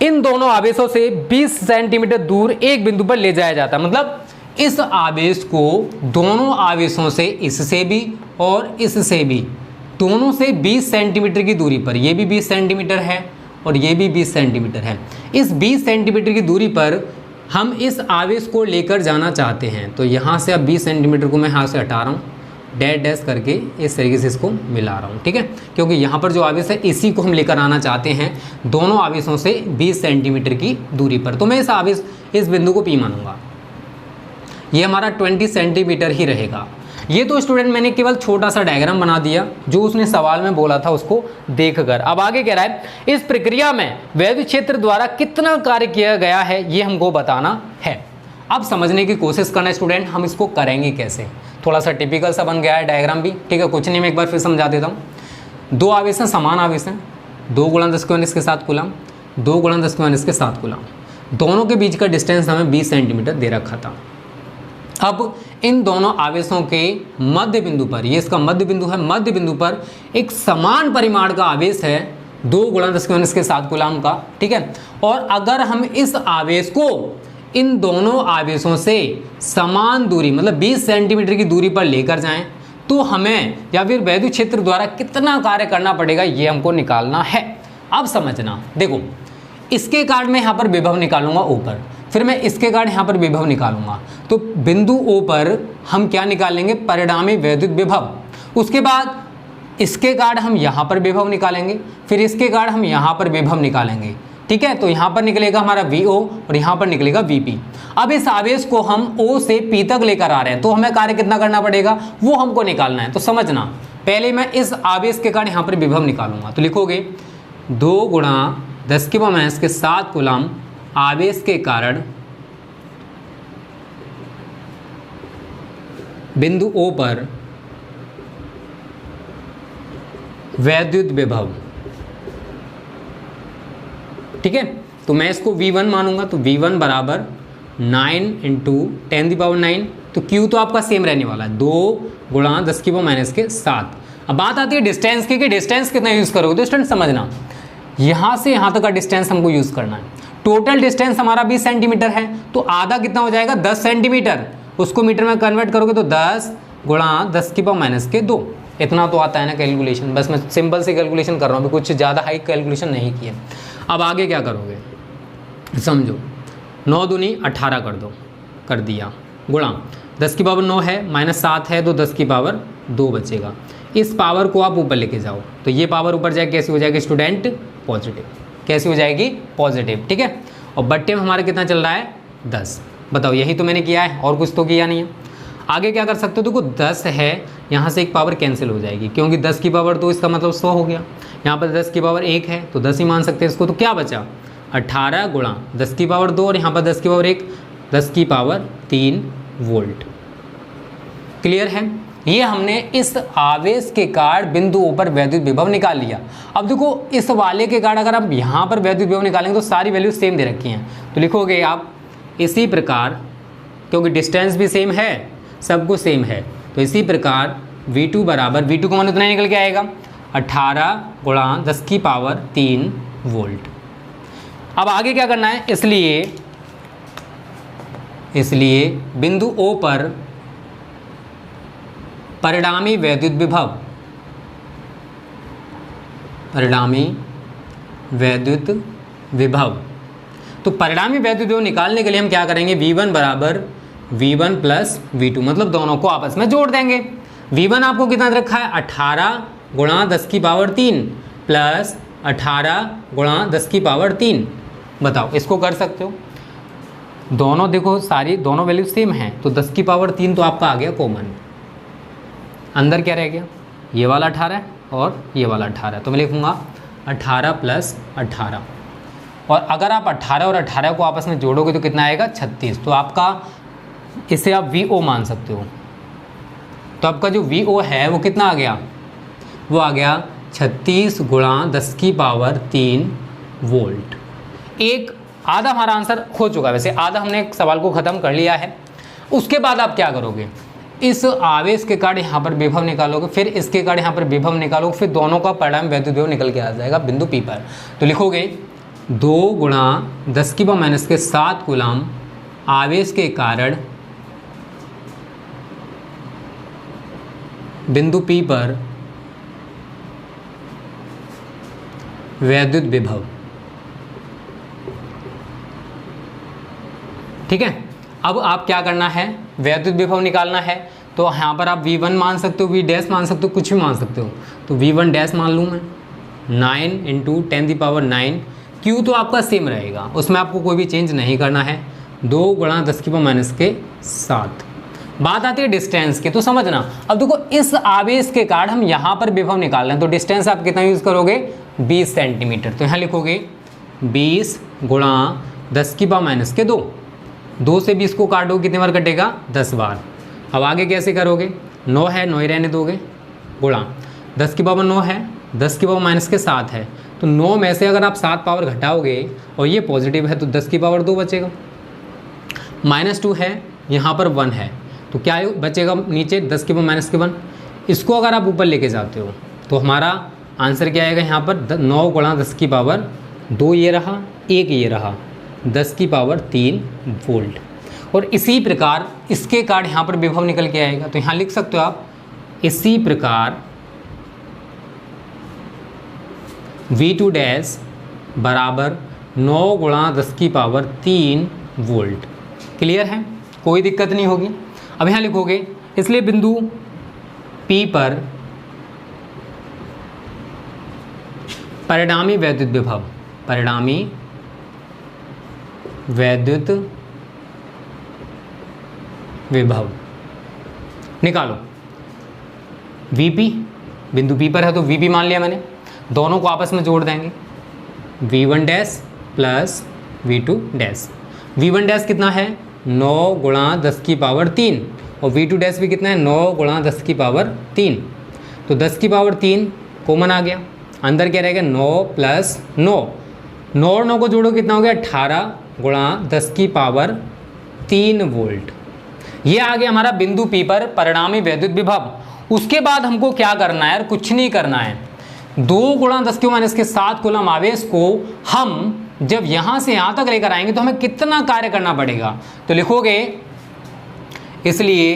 Speaker 1: इन दोनों आवेशों से 20 सेंटीमीटर दूर एक बिंदु पर ले जाया जाता है। मतलब इस आवेश को दोनों आवेशों से, इससे भी और इससे भी, दोनों से 20 सेंटीमीटर की दूरी पर, ये भी 20 सेंटीमीटर है और ये भी 20 सेंटीमीटर है। इस 20 सेंटीमीटर की दूरी पर हम इस आवेश को लेकर जाना चाहते हैं। तो यहाँ से अब 20 सेंटीमीटर को मैं यहाँ से हटा रहा हूँ, डैश डैश करके इस तरीके से इसको मिला रहा हूँ, ठीक है। क्योंकि यहाँ पर जो आवेश है इसी को हम लेकर आना चाहते हैं दोनों आवेशों से 20 सेंटीमीटर की दूरी पर। तो मैं इस बिंदु को P मानूंगा। ये हमारा 20 सेंटीमीटर ही रहेगा। ये तो स्टूडेंट मैंने केवल छोटा सा डायग्राम बना दिया जो उसने सवाल में बोला था उसको देखकर। अब आगे कह रहा है इस प्रक्रिया में वैद्युत क्षेत्र द्वारा कितना कार्य किया गया है ये हमको बताना है। अब समझने की कोशिश करना स्टूडेंट, हम इसको करेंगे कैसे। थोड़ा सा टिपिकल सा बन गया है डायग्राम भी, ठीक है। कुछ नहीं, मैं एक बार फिर समझा देता हूँ। दो आवेश हैं, समान आवेश हैं, 2 × 10⁻⁷ कूलम, 2 × 10⁻⁷ कूलम। दोनों के बीच का डिस्टेंस हमें 20 सेंटीमीटर दे रखा था। अब इन दोनों आवेशों के मध्य बिंदु पर, ये इसका मध्य बिंदु है, मध्य बिंदु पर एक समान परिमाण का आवेश है 2 × 10⁻⁷ कूलम का, ठीक है। और अगर हम इस आवेश को इन दोनों आवेशों से समान दूरी मतलब 20 सेंटीमीटर की दूरी पर लेकर जाएं तो हमें या फिर वैद्युत क्षेत्र द्वारा कितना कार्य करना पड़ेगा ये हमको निकालना है। अब समझना, देखो इसके कारण मैं यहाँ पर विभव निकालूंगा ऊपर, फिर मैं इसके कारण यहाँ पर विभव निकालूंगा। तो बिंदु O पर हम क्या निकालेंगे, परिणामी वैद्युत विभव। उसके बाद इसके कारण हम यहाँ पर विभव निकालेंगे, फिर इसके कारण हम यहाँ पर विभव निकालेंगे, ठीक है। तो यहाँ पर निकलेगा हमारा VO और यहाँ पर निकलेगा VP। अब इस आवेश को हम O से P तक लेकर आ रहे हैं तो हमें कार्य कितना करना पड़ेगा वो हमको निकालना है। तो समझना, पहले मैं इस आवेश के कारण यहाँ पर विभव निकालूंगा। तो लिखोगे 2 × 10⁻⁷ कूलम आवेश के कारण बिंदु O पर वैद्युत विभव, ठीक है। तो मैं इसको V1 मानूंगा। तो V1 बराबर 9 × 10⁹। तो Q तो आपका सेम रहने वाला है, 2 × 10⁻⁷। अब बात आती है डिस्टेंस की कि डिस्टेंस कितना यूज़ करोगे। तो स्टूडेंट समझना, यहाँ से यहाँ तक का डिस्टेंस हमको यूज़ करना है। टोटल डिस्टेंस हमारा 20 सेंटीमीटर है तो आधा कितना हो जाएगा 10 सेंटीमीटर। उसको मीटर में कन्वर्ट करोगे तो 10 × 10⁻⁻²। इतना तो आता है ना कैलकुलेशन, बस मैं सिंपल से कैलकुलेशन कर रहा हूँ, कुछ ज़्यादा हाई कैलकुलेशन नहीं किया। अब आगे क्या करोगे समझो, 9 दूनी 18 कर दो, कर दिया, गुणा 10⁻9 है, -7 है तो 10⁻2 बचेगा। इस पावर को आप ऊपर लेके जाओ तो ये पावर ऊपर जाए कैसी हो जाएगी स्टूडेंट, पॉजिटिव। कैसी हो जाएगी, पॉजिटिव, ठीक है। और बट्टे में हमारा कितना चल रहा है 10। बताओ यही तो मैंने किया है और कुछ तो किया नहीं है। आगे क्या कर सकते हो, देखो 10 है, यहाँ से एक पावर कैंसिल हो जाएगी क्योंकि 10⁻2 इसका मतलब 100 हो गया। यहाँ पर 10⁻1 है तो 10 ही मान सकते हैं इसको। तो क्या बचा 18 × 10⁻2 और यहाँ पर 10⁻1 10⁻3 वोल्ट। क्लियर है। ये हमने इस आवेश के कारण बिंदु O पर वैद्युत विभव निकाल लिया। अब देखो इस वाले के कारण अगर आप यहाँ पर वैद्युत विभव निकालेंगे तो सारी वैल्यू सेम दे रखी हैं। तो लिखोगे आप इसी प्रकार, क्योंकि डिस्टेंस भी सेम है, सब कुछ सेम है, तो इसी प्रकार V2 बराबर, V2 को मान उतना निकल के आएगा 18 × 10⁻3 वोल्ट। अब आगे क्या करना है, इसलिए बिंदु O पर परिणामी वैद्युत विभव, परिणामी वैद्युत विभव, तो परिणामी वैद्युत विभव निकालने के लिए हम क्या करेंगे, V1 बराबर V1 + V2, मतलब दोनों को आपस में जोड़ देंगे। V1 आपको कितना रखा है 18 × 10⁻3 प्लस 18 × 10⁻3। बताओ इसको कर सकते हो, दोनों देखो सारी दोनों वैल्यू सेम हैं तो 10⁻3 तो आपका आ गया कॉमन। अंदर क्या रह गया, ये वाला 18 और ये वाला 18, तो मैं लिखूँगा 18 प्लस 18, और अगर आप 18 और 18 को आपस में जोड़ोगे तो कितना आएगा 36। तो आपका इसे आप VO मान सकते हो। तो आपका जो VO है वो कितना आ गया, वो आ गया 36 गुणा 10 की पावर 3 वोल्ट। एक आधा हमारा आंसर हो चुका है, वैसे आधा हमने एक सवाल को ख़त्म कर लिया है। उसके बाद आप क्या करोगे, इस आवेश के कारण यहाँ पर विभव निकालोगे, फिर इसके कारण यहाँ पर विभव निकालोगे, फिर दोनों का परिणाम वैद्युत विभव निकल के आ जाएगा बिंदु P पर। तो लिखोगे 2 गुणा 10 की पावर माइनस के 7 कूलम आवेश के कारण बिंदु P पर वैद्युत विभव। ठीक है, अब आप क्या करना है, वैद्युत विभव निकालना है। तो यहाँ पर आप V1 मान सकते हो, V डैश मान सकते हो, कुछ भी मान सकते हो। तो V1 डैश मान लूँ मैं, 9 इंटू 10⁹। Q तो आपका सेम रहेगा, उसमें आपको कोई भी चेंज नहीं करना है। 2 गुणा 10 की पावर माइनस के 7। बात आती है डिस्टेंस की, तो समझना। अब देखो इस आवेश के कारण हम यहाँ पर विभव निकाल रहे हैं, तो डिस्टेंस आप कितना यूज़ करोगे, 20 सेंटीमीटर। तो यहाँ लिखोगे 20 गुणा 10 की पावर माइनस के 2। 2 से 20 को काटो, कितने बार कटेगा, 10 बार। अब आगे कैसे करोगे, 9 है, 9 ही रहने दोगे, गुणा 10 की पावर 9 है, 10 की पावर माइनस के 7 है। तो 9 में से अगर आप 7 पावर घटाओगे और ये पॉजिटिव है तो 10 की पावर 2 बचेगा। -2 है, यहाँ पर 1 है, तो क्या बचेगा नीचे, 10 की पावर माइनस के 1। इसको अगर आप ऊपर लेके जाते हो तो हमारा आंसर क्या आएगा, यहाँ पर 9 गुणा 10 की पावर 2 ये रहा, 1 ये रहा, 10 की पावर 3 वोल्ट। और इसी प्रकार इसके कारण यहाँ पर विभव निकल के आएगा। तो यहाँ लिख सकते हो आप, इसी प्रकार V2 डैश बराबर 9 गुणा 10 की पावर 3 वोल्ट। क्लियर है, कोई दिक्कत नहीं होगी। अब यहाँ लिखोगे, इसलिए बिंदु P पर परिणामी वैद्युत विभव, परिणामी वैद्युत विभव निकालो। VP बिंदु P पर है तो VP मान लिया मैंने, दोनों को आपस में जोड़ देंगे, V1 dash plus V2 dash. V1 dash कितना है, 9 गुणा 10 की पावर 3, और V2 डैश भी कितना है, 9 गुणा 10 की पावर 3। तो 10 की पावर 3 कॉमन आ गया, अंदर क्या रहेगा, 9 प्लस 9, 9 और 9 को जोड़ो कितना हो गया, 18 गुणा 10 की पावर 3 वोल्ट। ये आ गया हमारा बिंदु P पर परिणामी वैद्युत विभव। उसके बाद हमको क्या करना है यार, कुछ नहीं करना है। 2 गुणा 10 की माइनस के 7 कूलम आवेश को हम जब यहाँ से यहाँ तक लेकर आएंगे तो हमें कितना कार्य करना पड़ेगा। तो लिखोगे, इसलिए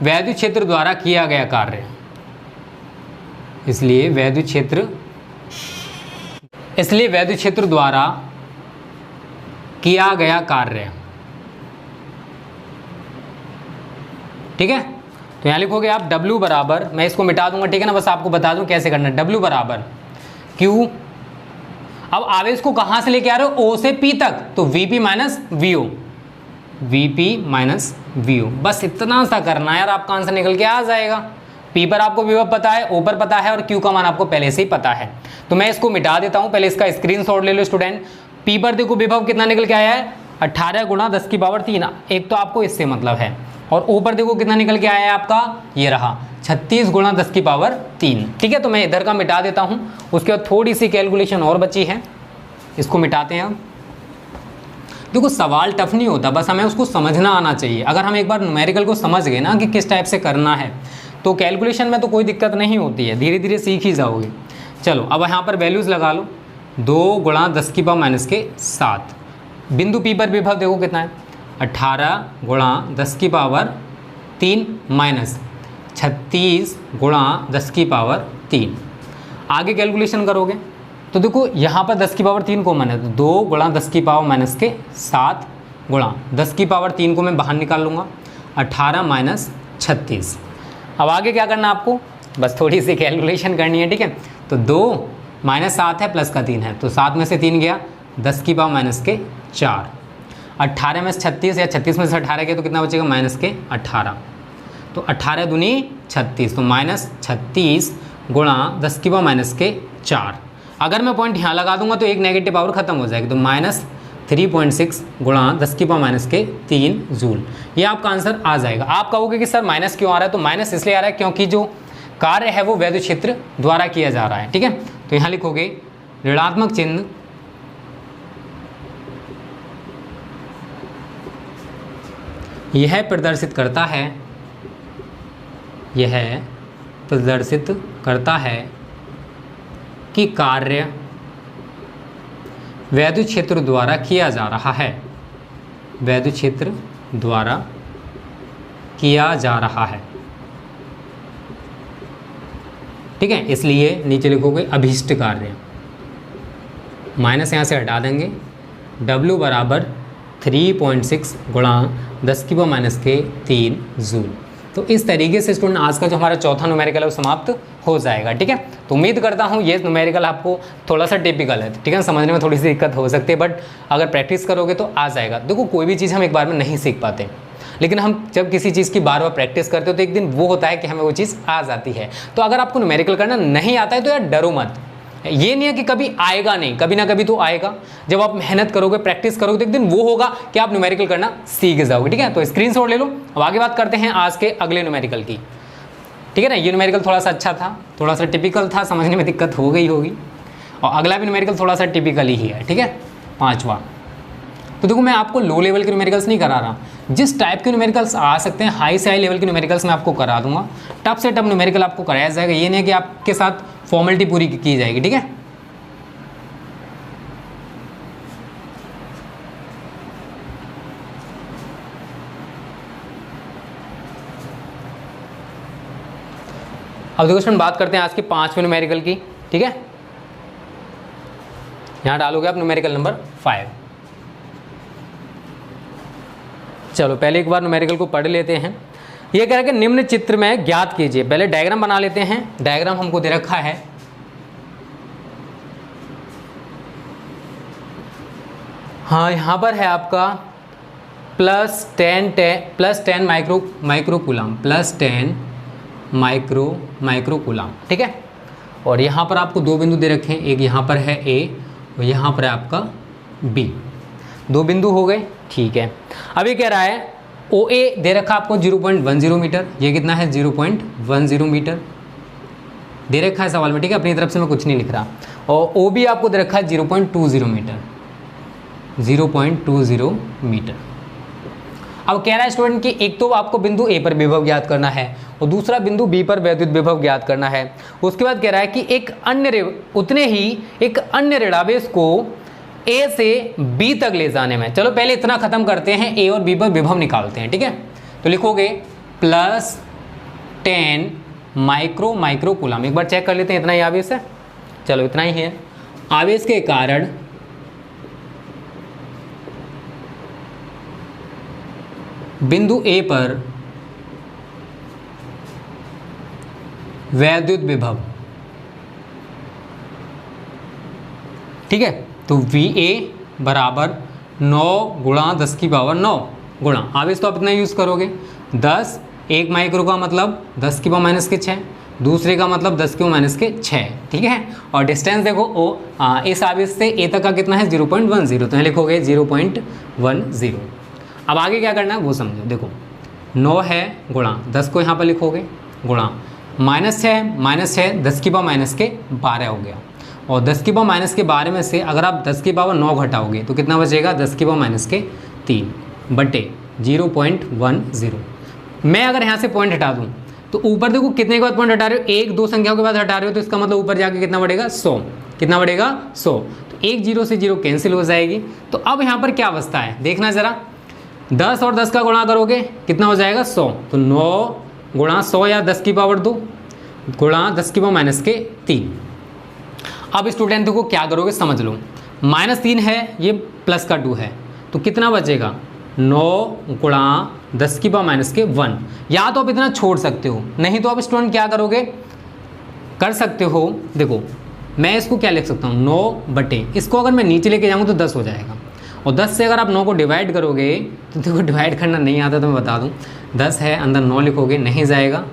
Speaker 1: वैद्युत क्षेत्र द्वारा किया गया कार्य, इसलिए वैद्युत क्षेत्र द्वारा किया गया कार्य। ठीक है, तो यहाँ लिखोगे आप W बराबर, मैं इसको मिटा दूंगा, ठीक है ना, बस आपको बता दूं कैसे करना है। W बराबर Q, अब आवेश को कहाँ से लेके आ रहे हो, O से P तक, तो VP minus VO, VP minus VO, बस इतना सा करना है यार, आपका आंसर निकल के आ जाएगा। P पर आपको विभव पता है, O पर पता है, और Q का मान आपको पहले से ही पता है। तो मैं इसको मिटा देता हूँ, पहले इसका स्क्रीनशॉट ले लो स्टूडेंट। P पर देखो विभव कितना निकल के आया है, 18 गुणा 10 की पावर 3, एक तो आपको इससे मतलब है, और ऊपर देखो कितना निकल के आया है आपका, ये रहा 36 गुणा 10 की पावर 3। ठीक है, तो मैं इधर का मिटा देता हूँ, उसके बाद थोड़ी सी कैलकुलेशन और बची है, इसको मिटाते हैं हम। देखो सवाल टफ नहीं होता, बस हमें उसको समझना आना चाहिए। अगर हम एक बार न्यूमेरिकल को समझ गए ना कि किस टाइप से करना है, तो कैलकुलेशन में तो कोई दिक्कत नहीं होती है, धीरे धीरे सीख ही जाओगे। चलो अब यहाँ पर वैल्यूज़ लगा लो, 2 गुणा 10 की पावर माइनस के 7। बिंदु P पर विभव देखो कितना है, 18 गुणा 10 की पावर 3 माइनस 36 गुणा 10 की पावर 3। आगे कैलकुलेशन करोगे तो देखो यहाँ पर 10 की पावर 3 कॉमन है, तो 2 गुणा 10 की पावर माइनस के 7 गुणा 10 की पावर 3 को मैं बाहर निकाल लूँगा, 18 माइनस 36। अब आगे क्या करना है आपको, बस थोड़ी सी कैलकुलेशन करनी है। ठीक है, तो 2 माइनस 7 है, प्लस का 3 है, तो 7 में से 3 गया, 10 की पावर माइनस के 4, 18 में से 36 या 36 में से 18 गया तो कितना बचेगा, माइनस के 18, तो 18 दूनी 36, तो माइनस 36 गुणा 10 की पावर माइनस के 4। अगर मैं पॉइंट यहाँ लगा दूंगा तो एक नेगेटिव पावर खत्म हो जाएगी, तो -3.6 गुणा 10⁻³ जूल, ये आपका आंसर आ जाएगा। आप कहोगे कि सर माइनस क्यों आ रहा है, तो माइनस इसलिए आ रहा है क्योंकि जो कार्य है वो वैद्युत क्षेत्र द्वारा किया जा रहा है, ठीक है। तो यहाँ लिखोगे ऋणात्मक चिन्ह यह प्रदर्शित करता है कि कार्य वैद्युत क्षेत्र द्वारा किया जा रहा है, वैद्युत क्षेत्र द्वारा किया जा रहा है, ठीक है। इसलिए नीचे लिखोगे अभीष्ट कार्य, माइनस यहाँ से हटा देंगे, W बराबर 3.6 गुणा 10⁻³ जूल। तो इस तरीके से स्टूडेंट आज का जो हमारा चौथा न्यूमेरिकल है वो समाप्त हो जाएगा, ठीक है। तो उम्मीद करता हूँ ये न्यूमेरिकल आपको थोड़ा सा टिपिकल है, ठीक है, समझने में थोड़ी सी दिक्कत हो सकती है, बट अगर प्रैक्टिस करोगे तो आ जाएगा। देखो कोई भी चीज़ हम एक बार में नहीं सीख पाते, लेकिन हम जब किसी चीज़ की बार बार प्रैक्टिस करते हो तो एक दिन वो होता है कि हमें वो चीज़ आ जाती है। तो अगर आपको न्यूमेरिकल करना नहीं आता है तो यार डरो मत, ये नहीं है कि कभी आएगा नहीं, कभी ना कभी तो आएगा। जब आप मेहनत करोगे, प्रैक्टिस करोगे तो एक दिन वो होगा कि आप न्यूमेरिकल करना सीख जाओगे, ठीक है। तो स्क्रीनशॉट ले लो। अब आगे बात करते हैं आज के अगले न्यूमेरिकल की, ठीक है ना। ये न्यूमेरिकल थोड़ा सा अच्छा था, थोड़ा सा टिपिकल था, समझने में दिक्कत हो गई होगी, और अगला भी न्यूमेरिकल थोड़ा सा टिपिकल ही है, ठीक है, पांचवा। तो देखो मैं आपको लो लेवल के न्यूमेरिकल्स नहीं करा रहा, जिस टाइप के न्यूमेरिकल्स आ सकते हैं हाई से हाई लेवल के न्यूमेरिकल्स मैं आपको करा दूंगा। टफ से टफ न्यूमेरिकल आपको कराया जाएगा, ये नहीं है कि आपके साथ फॉर्मेलिटी पूरी की जाएगी, ठीक है। अब देखो स्टूडेंट बात करते हैं आज के 5वें न्यूमेरिकल की, ठीक है। यहां डालोगे आप न्यूमेरिकल नंबर 5। चलो पहले एक बार न्यूमेरिकल को पढ़ लेते हैं। ये कह रहा है कि निम्न चित्र में ज्ञात कीजिए, पहले डायग्राम बना लेते हैं। डायग्राम हमको दे रखा है, हाँ यहाँ पर है आपका +10 माइक्रो कूलाम, ठीक है। और यहाँ पर आपको दो बिंदु दे रखे हैं, एक यहाँ पर है A और यहाँ पर है आपका B, दो बिंदु हो गए, ठीक है। अब ये कह रहा है OA दे रखा आपको 0.10 मीटर, ये कितना है 0.10 मीटर दे रखा है सवाल में, ठीक है। अपनी तरफ से मैं कुछ नहीं लिख रहा। और OB आपको दे रखा है 0.20 मीटर, 0.20 मीटर। अब कह रहा है स्टूडेंट कि एक तो आपको बिंदु A पर विभव ज्ञात करना है और दूसरा बिंदु B पर वैद्युत विभव ज्ञात करना है। उसके बाद कह रहा है कि एक अन्य ऋणावेश को A से B तक ले जाने में, चलो पहले इतना खत्म करते हैं, A और B पर विभव निकालते हैं, ठीक है। तो लिखोगे +10 माइक्रो कूलाम। एक बार चेक कर लेते हैं इतना ही आवेश है, चलो इतना ही है। आवेश के कारण बिंदु A पर वैद्युत विभव, ठीक है। तो VA बराबर 9 गुणा 10⁻9 गुणा, आवेश तो आप इतना यूज़ करोगे 10, 1 माइक्रो का मतलब 10⁻6, दूसरे का मतलब 10⁻6, ठीक है। और डिस्टेंस देखो इस आवेश से A तक का कितना है 0.10, तो यहाँ लिखोगे 0.10। अब आगे क्या करना है वो समझो, देखो 9 है गुणा 10 को यहाँ पर लिखोगे गुणा -6 10⁻12 हो गया, और 10⁻12 में से अगर आप 10⁻9 घटाओगे तो कितना बचेगा 10⁻3 बटे 0.10। मैं अगर यहाँ से पॉइंट हटा दूँ तो ऊपर देखो कितने के बाद पॉइंट हटा रहे हो, 1-2 संख्याओं के बाद हटा रहे हो, तो इसका मतलब ऊपर जाके कितना बढ़ेगा 100, कितना बढ़ेगा 100। तो 1 0 से 0 कैंसिल हो जाएगी। तो अब यहाँ पर क्या अवस्था है देखना ज़रा, 10 और 10 का गुणा करोगे कितना हो जाएगा 100, तो 9 गुणा 100 या 10⁻2 गुणा 10⁻3। अब स्टूडेंट देखो क्या करोगे समझ लो, -3 है ये प्लस का 2 है, तो कितना बचेगा 9 गुणा 10⁻1। या तो आप इतना छोड़ सकते हो, नहीं तो आप स्टूडेंट क्या करोगे कर सकते हो, देखो मैं इसको क्या लिख सकता हूँ 9 बटे, इसको अगर मैं नीचे लेके जाऊँ तो 10 हो जाएगा, और 10 से अगर आप 9 को डिवाइड करोगे तो देखो डिवाइड करना नहीं आता तो मैं बता दूं, 10 है अंदर 9 लिखोगे नहीं जाएगा,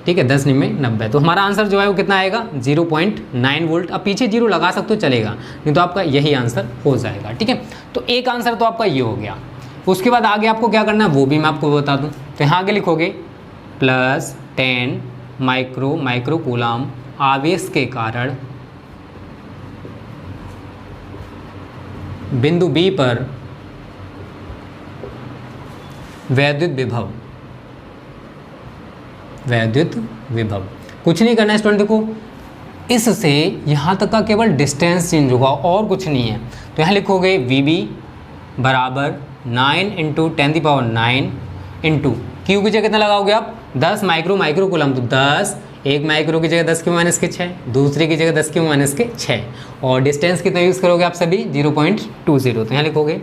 Speaker 1: ठीक है, 10 में 90। तो हमारा आंसर जो है वो कितना आएगा 0.9 वोल्ट। अब पीछे 0 लगा सकते हो चलेगा, नहीं तो आपका यही आंसर हो जाएगा। ठीक है, तो एक आंसर तो आपका ये हो गया। उसके बाद आगे आपको क्या करना है वो भी मैं आपको बता दूं। तो यहाँ आगे लिखोगे +10 माइक्रो कूलाम आवेश के कारण बिंदु बी पर वैद्युत विभव। कुछ नहीं करना है स्टूडेंट, देखो इससे यहाँ तक का केवल डिस्टेंस चेंज होगा और कुछ नहीं है। तो यहाँ लिखोगे VB बराबर 9 × 10⁹ इंटू क्यू की जगह कितना लगाओगे आप 10 माइक्रो कूलम। तो 10, एक माइक्रो की जगह 10⁻⁶, दूसरे की जगह 10⁻⁶, और डिस्टेंस कितना यूज़ करोगे आप सभी 0.20। तो यहाँ लिखोगे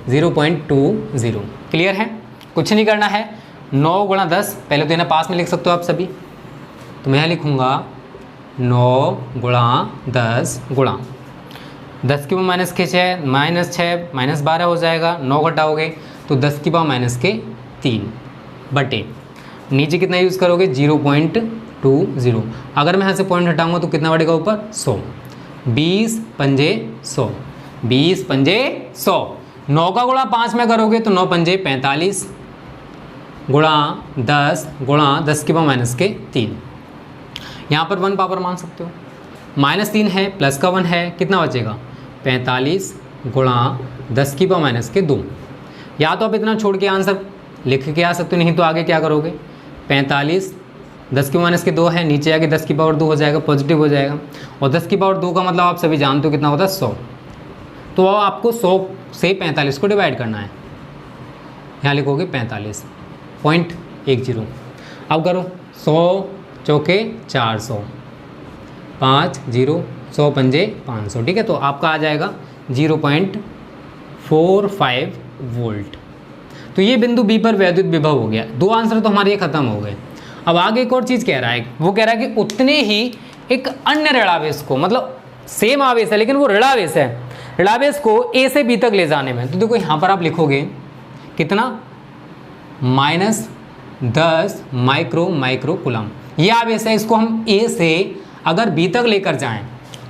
Speaker 1: 0.20। क्लियर है, कुछ नहीं करना है। 9 × 10 पहले तो इन्हें पास में लिख सकते हो आप सभी। तो मैं यहाँ लिखूँगा 9 × 10 × 10⁻⁶, -6 -12 हो जाएगा। 9 घटाओगे तो 10⁻⁻3 बटे नीचे कितना यूज़ करोगे 0.20। अगर मैं यहाँ से पॉइंट हटाऊंगा तो कितना बढ़ेगा ऊपर 100। 20 पंजे 100, 20 पंजे 100। 9 का गुणा 5 में करोगे तो 9 पंजे 45 गुणा 10 गुणा 10⁻⁻3। यहाँ पर 1 पावर मान सकते हो। -3 है प्लस का 1 है, कितना बचेगा 45 गुणा 10⁻⁻2। या तो आप इतना छोड़ के आंसर लिख के आ सकते हो, नहीं तो आगे क्या करोगे 45 10⁻2 है, नीचे आके 10⁻2 हो जाएगा, पॉजिटिव हो जाएगा। और 10⁻2 का मतलब आप सभी जानते हो कितना होता है 100। तो आपको 100 से 45 को डिवाइड करना है। यहाँ लिखोगे 45.10। अब करो 100 चौके 400, 5 0 100 पंजे 500। ठीक है, तो आपका आ जाएगा 0.45 वोल्ट। तो ये बिंदु बी पर वैद्युत विभव हो गया। 2 आंसर तो हमारे ये खत्म हो गए। अब आगे एक और चीज़ कह रहा है, वो कह रहा है कि उतने ही एक अन्य ऋणावेश को, मतलब सेम आवेश है लेकिन वो ऋणावेश है, ऋणावेश को ए से बी तक ले जाने में। तो देखो यहाँ पर आप लिखोगे कितना -10 माइक्रो कूलम। ये आवेश है, इसको हम ए से अगर बी तक लेकर जाएं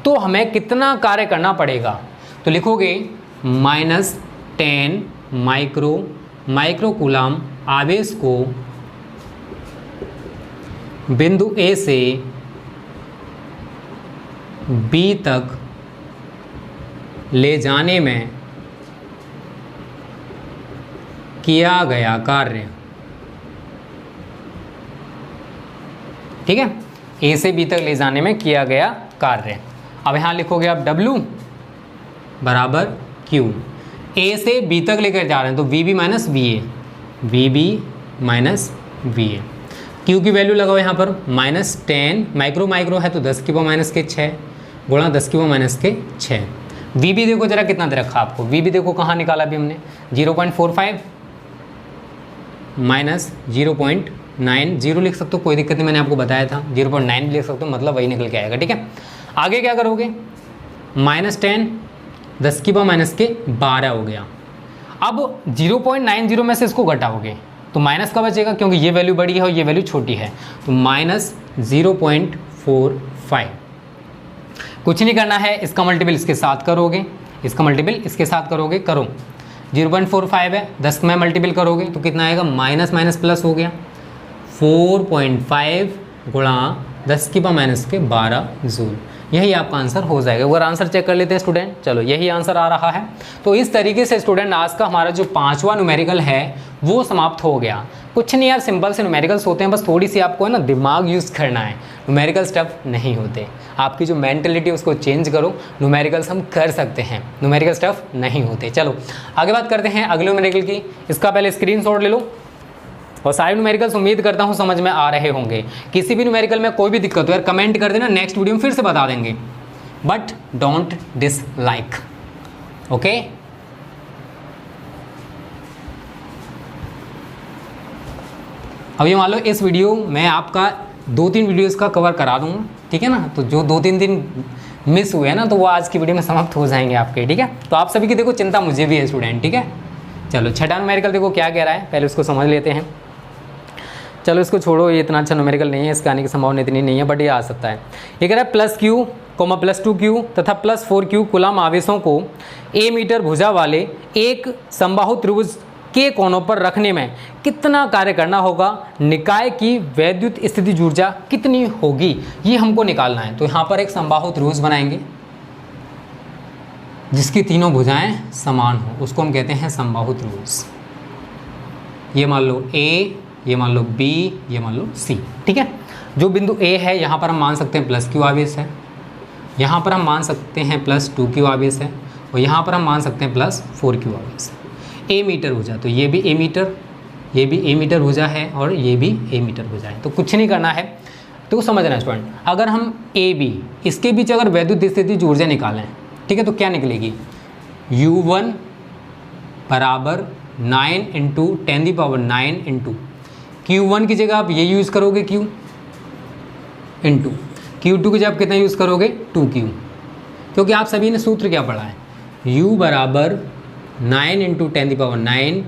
Speaker 1: तो हमें कितना कार्य करना पड़ेगा। तो लिखोगे -10 माइक्रो कूलम आवेश को बिंदु ए से बी तक ले जाने में किया गया कार्य। ठीक है, ए से बी तक ले जाने में किया गया कार्य। अब यहाँ लिखोगे आप W बराबर Q। ए से बी तक लेकर जा रहे हैं तो VB माइनस VA। Q की वैल्यू लगाओ यहाँ पर -10 माइक्रो है तो 10⁻⁶ गुणा 10⁻⁶। VB देखो जरा कितना दे रखा आपको, VB देखो कहाँ निकाला अभी हमने 0.45 -0.9, 0 लिख सकते हो कोई दिक्कत नहीं, मैंने आपको बताया था 0.9 भी लिख सकते हो, मतलब वही निकल के आएगा। ठीक है, आगे क्या करोगे -10 10⁻⁻12 हो गया। अब 0.90 में से इसको घटाओगे तो माइनस का बचेगा, क्योंकि ये वैल्यू बड़ी है और ये वैल्यू छोटी है, तो -0.45। कुछ नहीं करना है, इसका मल्टीपल इसके साथ करोगे, इसका मल्टीपल इसके साथ करोगे, करो 0.45 है 10 में मल्टीपल करोगे तो कितना आएगा माइनस प्लस हो गया 4.5 गुणा 10⁻12 जूल। यही आपका आंसर हो जाएगा। अगर आंसर चेक कर लेते हैं स्टूडेंट, चलो यही आंसर आ रहा है। तो इस तरीके से स्टूडेंट आज का हमारा जो 5वां न्यूमेरिकल है वो समाप्त हो गया। कुछ नहीं यार, सिंपल से न्यूमेरिकल्स होते हैं, बस थोड़ी सी आपको है ना दिमाग यूज़ करना है। न्यूमेरिकल स्टफ नहीं होते, आपकी जो मेंटलिटी उसको चेंज करो, न्यूमेरिकल्स हम कर सकते हैं, न्यूमेरिकल स्टफ नहीं होते। चलो आगे बात करते हैं अगले न्यूमेरिकल की। इसका पहले स्क्रीनशॉट ले लो और सारे न्यूमेरिकल्स उम्मीद करता हूँ समझ में आ रहे होंगे। किसी भी न्यूमेरिकल में कोई भी दिक्कत हो यार कमेंट कर देना, नेक्स्ट वीडियो में फिर से बता देंगे, बट डोंट डिसलाइक। ओके, अब ये मान लो इस वीडियो में आपका 2-3 वीडियोस का कवर करा दूंगा, ठीक है ना। तो जो 2-3 दिन मिस हुए हैं ना तो वो आज की वीडियो में समाप्त हो जाएंगे आपके, ठीक है। तो आप सभी की देखो चिंता मुझे भी है स्टूडेंट, ठीक है। चलो छठा न्यूमेरिकल देखो क्या कह रहा है, पहले उसको समझ लेते हैं। चलो इसको छोड़ो, ये इतना अच्छा न्यूमेरिकल नहीं है, इसके आने की संभावना इतनी नहीं है, बट ये आ सकता है। ये कह रहा है plus Q coma plus 2q तथा प्लस 4q कूलम आवेशों को a मीटर भुजा वाले एक समबाहु त्रिभुज के कोनों पर रखने में कितना कार्य करना होगा, निकाय की वैद्युत स्थिति ऊर्जा कितनी होगी, ये हमको निकालना है। तो यहाँ पर एक समबाहु त्रिभुज बनाएंगे जिसकी तीनों भुजाएं समान हो, उसको हम कहते हैं समबाहु त्रिभुज। ये मान लो A, ये मान लो B, ये मान लो C, ठीक है। जो बिंदु A है यहाँ पर हम मान सकते हैं प्लस q आवेश है, यहाँ पर हम मान सकते हैं प्लस 2q आवेश है, और यहाँ पर हम मान सकते हैं प्लस 4q आवेश है। A मीटर भुजा, तो ये भी A मीटर, ये भी A मीटर भुजा है, और ये भी A मीटर भुजा है। तो कुछ नहीं करना है, तो समझना है स्टूडेंट, अगर हम AB इसके बीच अगर वैद्युत स्थिति ऊर्जा निकालें, ठीक है, तो क्या निकलेगी, U1 बराबर 9 इंटू 10⁹ इंटू Q1 की जगह आप ये यूज़ करोगे Q इंटू Q2 की जगह आप कितना यूज़ करोगे 2Q, क्योंकि आप सभी ने सूत्र क्या पढ़ा है, U बराबर 9 into 10⁹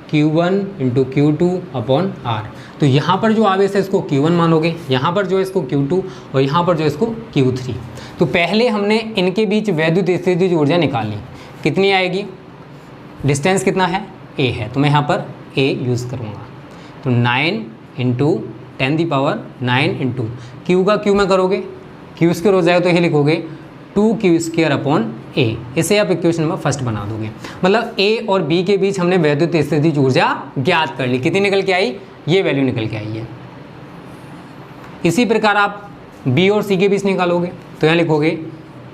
Speaker 1: Q1 into Q2 upon R। तो यहाँ पर जो आवेश है इसको Q1 मानोगे, यहाँ पर जो है इसको Q2, और यहाँ पर जो है इसको Q3। तो पहले हमने इनके बीच वैद्युत स्थिति ऊर्जा निकाली, कितनी आएगी, डिस्टेंस कितना है A है, तो मैं यहाँ पर A यूज़ करूँगा। तो 9 इंटू 10⁹ इंटू Q का Q में करोगे, Q स्क्वायर हो जाएगा, तो ये लिखोगे 2Q स्क्वायर अपॉन A। इसे आप इक्वेशन नंबर फर्स्ट बना दोगे। मतलब A और B के बीच हमने वैद्युत स्थिति ऊर्जा ज्ञात कर ली, कितनी निकल के आई, ये वैल्यू निकल के आई है। इसी प्रकार आप B और C के बीच निकालोगे, तो यहाँ लिखोगे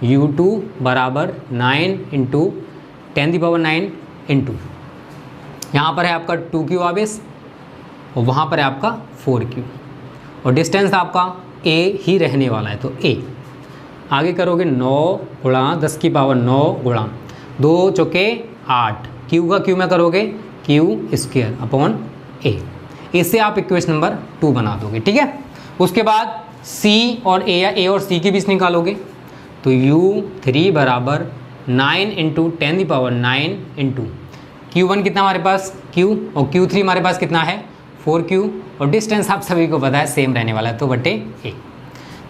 Speaker 1: U2 बराबर 9 इंटू 10⁹ इंटू यहाँ पर है आपका 2Q आवेश, और वहाँ पर है आपका 4Q, और डिस्टेंस आपका A ही रहने वाला है, तो A। आगे करोगे 9 गुणा 10⁹ गुणा 2 चौके 8, Q का Q में करोगे Q स्क्वायर अपॉन A। इससे आप इक्वेशन नंबर 2 बना दोगे, ठीक है। उसके बाद C और A या A और C के बीच निकालोगे, तो U3 बराबर 9 इंटू 10⁹ इंटू Q1 कितना हमारे पास Q, और Q3 हमारे पास कितना है 4Q, और डिस्टेंस आप सभी को पता है सेम रहने वाला है, तो बटे A।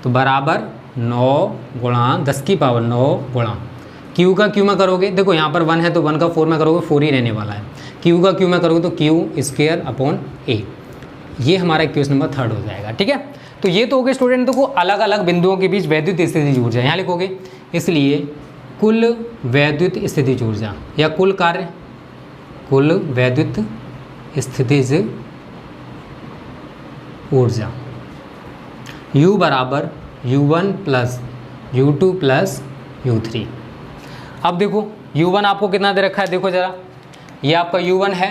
Speaker 1: तो बराबर 9 गुणा 10⁹ गुणा Q का Q में करोगे, देखो यहाँ पर 1 है तो 1 का 4 में करोगे 4 ही रहने वाला है, Q का Q में करोगे तो Q स्क्वायर अपॉन A। ये हमारा इक्वेशन नंबर 3 हो जाएगा, ठीक है। तो ये तो हो गए स्टूडेंट को अलग अलग बिंदुओं के बीच वैद्युत स्थिति ऊर्जा, यहाँ लिखोगे, इसलिए कुल वैद्युत स्थिति ऊर्जा या कुल कार्य, कुल वैद्युत स्थितिज ऊर्जा U बराबर U1 plus U2 plus U3। अब देखो U1 आपको कितना दे रखा है, देखो ज़रा, ये आपका U1 है,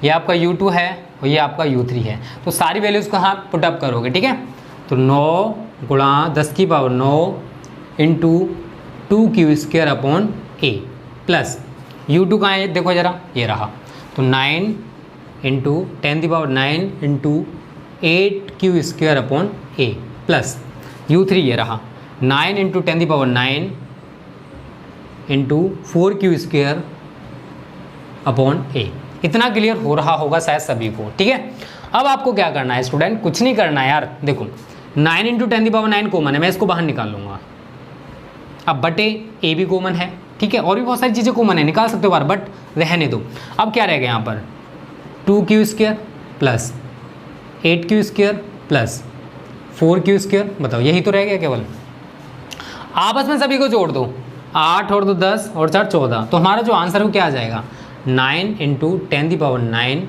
Speaker 1: ये आपका U2 है, और ये आपका U3 है। तो सारी वैल्यूज़ को यहाँ पुटअप करोगे, ठीक है। तो 9 गुणा 10⁹ into 2Q square upon A plus U2 कहाँ है, देखो ज़रा, ये रहा, तो 9 into 10⁹ into 8Q square upon A plus U3 ये रहा 9 into 10⁹ into 4Q square upon A। इतना क्लियर हो रहा होगा शायद सभी को, ठीक है। अब आपको क्या करना है स्टूडेंट, कुछ नहीं करना है यार, देखो 9 इंटू 10⁹ कॉमन है, मैं इसको बाहर निकाल लूँगा। अब बटे A भी कॉमन है, ठीक है, और भी बहुत सारी चीज़ें कॉमन है, निकाल सकते हो बार, बट रहने दो। अब क्या रहेगा यहाँ पर 2Q square plus 8Q square plus 4Q square, बताओ यही तो रह गया केवल। आपस में सभी को जोड़ दो, 8 और 2 10 और 4 14, तो हमारा जो आंसर है वो क्या आ जाएगा 9 इंटू 10⁹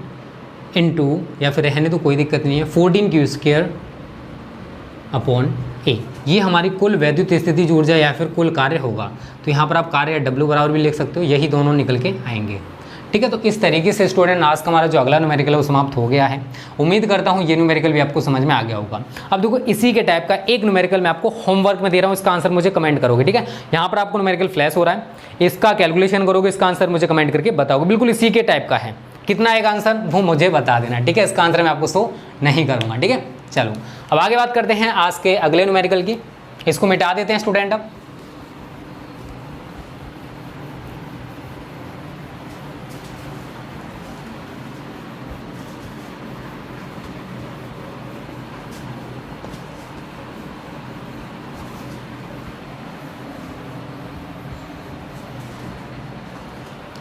Speaker 1: इंटू, या फिर रहने तो कोई दिक्कत नहीं है, 14Q स्क्वायर अपॉन A। ये हमारी कुल वैद्युत स्थिति ऊर्जा या फिर कुल कार्य होगा। तो यहाँ पर आप कार्य या W बराबर भी लिख सकते हो, यही दोनों निकल के आएंगे, ठीक है। तो इस तरीके से स्टूडेंट आज का हमारा जो अगला न्यूमेरिकल है वो समाप्त हो गया है। उम्मीद करता हूँ ये न्यूमेरिकल भी आपको समझ में आ गया होगा। अब देखो इसी के टाइप का एक न्यूमेरिकल मैं आपको होमवर्क में दे रहा हूँ, इसका आंसर मुझे कमेंट करोगे, ठीक है। यहाँ पर आपको न्यूमेरिकल फ्लैश हो रहा है, इसका कैलकुलेशन करोगे, इसका आंसर मुझे कमेंट करके बताओगे, बिल्कुल इसी के टाइप का है। कितना आएगा आंसर वो मुझे बता देना, ठीक है। इसका आंसर मैं आपको शो नहीं करूँगा, ठीक है। चलो अब आगे बात करते हैं आज के अगले न्यूमेरिकल की। इसको मिटा देते हैं स्टूडेंट। अब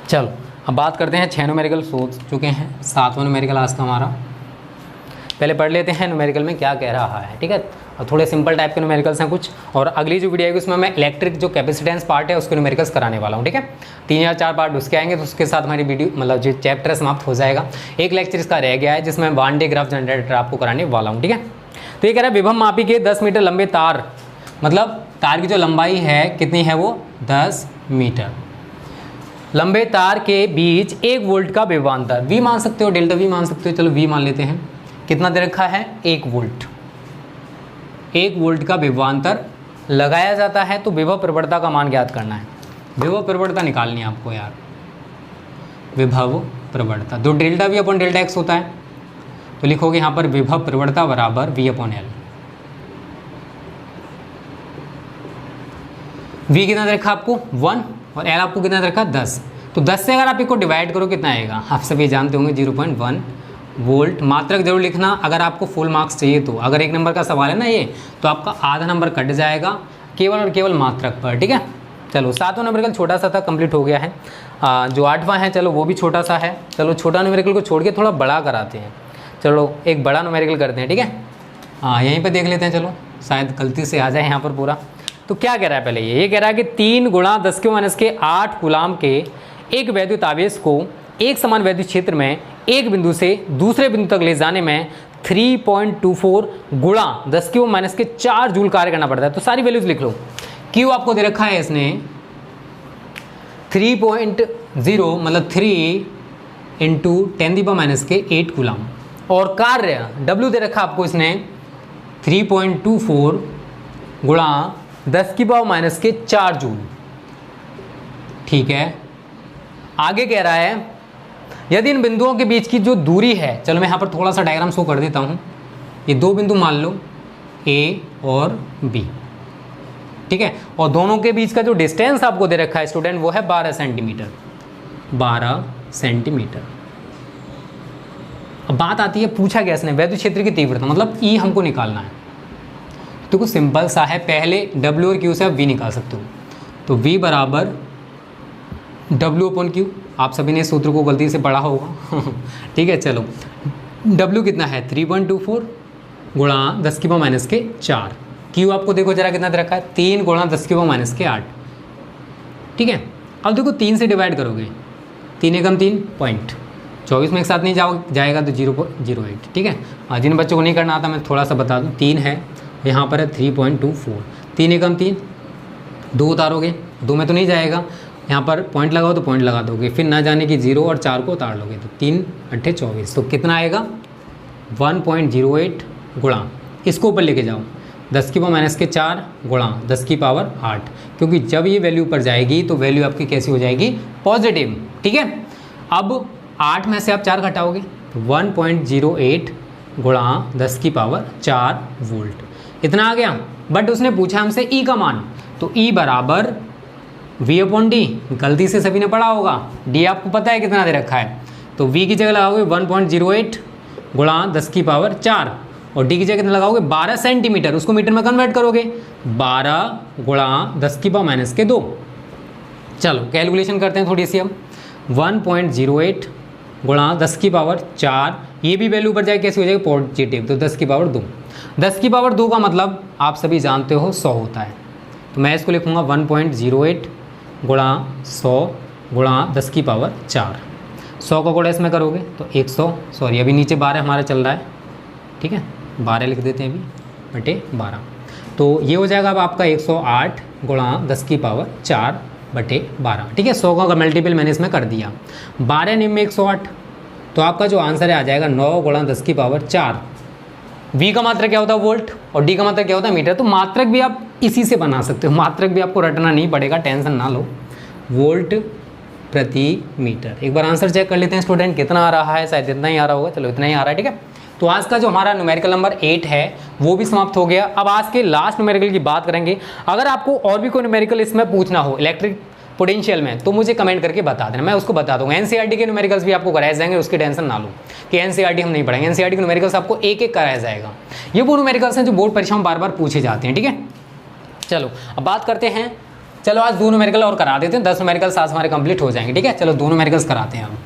Speaker 1: चलो अब बात करते हैं 6 न्यूमेरिकल सोच चुके हैं, 7वां न्यूमेरिकल आज का हमारा। पहले पढ़ लेते हैं न्यूमेरिकल में क्या कह रहा है, ठीक है। और थोड़े सिंपल टाइप के न्यूमेरिकल्स हैं कुछ, और अगली जो वीडियो आएगी उसमें मैं इलेक्ट्रिक जो कैपेसिटेंस पार्ट है उसके न्यूमेरिकल्स कराने वाला हूँ, ठीक है। 3 या 4 पार्ट उसके आएंगे, तो उसके साथ हमारी वीडियो मतलब जो चैप्टर समाप्त हो जाएगा। एक लेक्चर इसका रह गया है जिसमें वान डे ग्राफ जनरेटर आपको कराने वाला हूँ, ठीक है। तो ये कह रहा है विभव मापी के 10 मीटर लंबे तार, मतलब तार की जो लंबाई है कितनी है वो 10 मीटर, लंबे तार के बीच 1 वोल्ट का विभवांतर, वी मान सकते हो, डेल्टा वी मान सकते हो, चलो वी मान लेते हैं। कितना दे रखा है 1 वोल्ट, 1 वोल्ट का विभवांतर लगाया जाता है। तो विभव प्रवणता का मान ज्ञात करना है, विभव प्रवणता निकालनी है आपको यार, विभव प्रवणता। तो delta we upon delta x होता है, तो लिखोगे यहाँ पर विभव प्रवणता बराबर वी अपॉन एल। वी कितना दे रखा आपको 1 और एल आपको कितना दे रखा 10। तो 10 से अगर आप इसको डिवाइड करो कितना आएगा, आप सभी जानते होंगे 0.1 वोल्ट। मात्रक जरूर लिखना अगर आपको फुल मार्क्स चाहिए तो। अगर 1 नंबर का सवाल है ना ये, तो आपका आधा नंबर कट जाएगा केवल और केवल मात्रक पर, ठीक है। चलो 7वां न्यूमेरिकल छोटा सा था, कंप्लीट हो गया है। जो 8वां है चलो वो भी छोटा सा है। चलो छोटा न्यूमेरिकल को छोड़ के थोड़ा बड़ा कराते हैं, चलो एक बड़ा न्यूमेरिकल करते हैं, ठीक है। यहीं पर देख लेते हैं, चलो शायद गलती से आ जाए यहाँ पर पूरा। तो क्या कह रहा है पहले, ये कह रहा है कि 3 × 10⁻⁸ कूलाम के एक वैद्युत आवेश को एक समान वैद्युत क्षेत्र में एक बिंदु से दूसरे बिंदु तक ले जाने में 3.24 × 10⁻⁴ जूल कार्य करना पड़ता है। तो सारी वैल्यूज लिख लो। क्यू आपको दे रखा है इसने 3.0 मतलब 3 × 10⁻⁸ कूलाम, और कार्य डब्ल्यू दे रखा आपको इसने 3.24 × 10⁻⁴ जूल, ठीक है। आगे कह रहा है यदि इन बिंदुओं के बीच की जो दूरी है, चलो मैं यहाँ पर थोड़ा सा डायग्राम शो कर देता हूँ। ये 2 बिंदु मान लो ए और बी, ठीक है, और दोनों के बीच का जो डिस्टेंस आपको दे रखा है स्टूडेंट वो है 12 सेंटीमीटर, 12 सेंटीमीटर। अब बात आती है, पूछा गया इसने वैद्युत क्षेत्र की तीव्रता, मतलब ई हमको निकालना है। तो कुछ सिंपल सा है, पहले W और Q से आप V निकाल सकते हो। तो V बराबर W अपॉन Q, आप सभी ने सूत्र को गलती से पढ़ा होगा ठीक है। चलो W कितना है 3.24 × 10⁻⁴, Q आपको देखो जरा कितना दे रखा है 3 × 10⁻⁸, ठीक है। अब देखो 3 से डिवाइड करोगे, 3 एकम 3 पॉइंट 24 में एक साथ नहीं जाएगा तो 0.08, ठीक है। जिन बच्चों को नहीं करना आता मैं थोड़ा सा बता दूँ, 3 है यहाँ पर है 3.24, 3 एकम 3 2 उतारोगे, 2 में तो नहीं जाएगा, यहाँ पर पॉइंट लगाओ तो पॉइंट लगा दोगे, फिर ना जाने की 0 और 4 को उतार लोगे, तो 3 × 8 = 24। तो कितना आएगा 1.08 गुणा, इसको ऊपर लेके जाओ 10⁻⁴ गुणा 10⁸, क्योंकि जब ये वैल्यू पर जाएगी तो वैल्यू आपकी कैसी हो जाएगी पॉजिटिव, ठीक है। अब 8 में से आप 4 घटाओगे, 1.08 गुणा 10⁻⁴ वोल्ट, इतना आ गया। बट उसने पूछा हमसे ई का मान, तो ई बराबर V अपॉन डी, गलती से सभी ने पढ़ा होगा, डी आपको पता है कितना दे रखा है, तो V की जगह लगाओगे 1.08 गुणा 10⁻⁴, और डी की जगह कितना लगाओगे 12 सेंटीमीटर, उसको मीटर में कन्वर्ट करोगे 12 गुणा 10⁻⁻²। चलो कैलकुलेशन करते हैं थोड़ी सी अब, 1.08 गुणा 10⁻⁴, ये भी वैल्यू पर जाए कैसी हो जाएगी पॉजिटिव, तो 10⁻²। 10⁻² का मतलब आप सभी जानते हो 100 होता है, तो मैं इसको लिखूँगा 1.08 गुणा 100 गुणा 10⁻⁴। 100 का गुणा इसमें करोगे तो 100, सॉरी अभी नीचे 12 हमारा चल रहा है, ठीक है, 12 लिख देते हैं अभी बटे 12, तो ये हो जाएगा अब आपका 108 गुणा 10⁻⁴ बटे 12, ठीक है। 100 का मल्टीपल मैंने इसमें कर दिया, 12 निम में 108, तो आपका जो आंसर है आ जाएगा 9 गुणा 10⁻⁴। V का मात्रक क्या होता है वोल्ट, और D का मात्रक क्या होता है मीटर। तो मात्रक भी आप इसी से बना सकते हो, मात्रक भी आपको रटना नहीं पड़ेगा, टेंशन ना लो, वोल्ट प्रति मीटर। एक बार आंसर चेक कर लेते हैं स्टूडेंट कितना आ रहा है, शायद इतना ही आ रहा होगा, चलो इतना ही आ रहा है, ठीक है। तो आज का जो हमारा न्यूमेरिकल नंबर 8 है वो भी समाप्त हो गया। अब आज के लास्ट न्यूमेरिकल की बात करेंगे। अगर आपको और भी कोई न्यूमेरिकल इसमें पूछना हो इलेक्ट्रिक पोटेंशियल में, तो मुझे कमेंट करके बता देना, मैं उसको बता दूंगा। एनसीईआरटी के न्यूमेरिकल्स भी आपको कराए जाएंगे, उसकी टेंशन ना लो कि एनसीईआरटी हम नहीं पढ़ेंगे, एनसीईआरटी के न्यूमेरिकल्स आपको एक एक कराया जाएगा। ये वो न्यूमेरिकल्स हैं जो बोर्ड परीक्षा में बार बार पूछे जाते हैं, ठीक है। चलो अब बात करते हैं चलो आज 2 न्यूमेरिकल और करा देते हैं, 10 न्यूमेरिकल्स आज हमारे कंप्लीट हो जाएंगे, ठीक है। चलो 2 न्यूमेरिकल्स कराते हैं हम।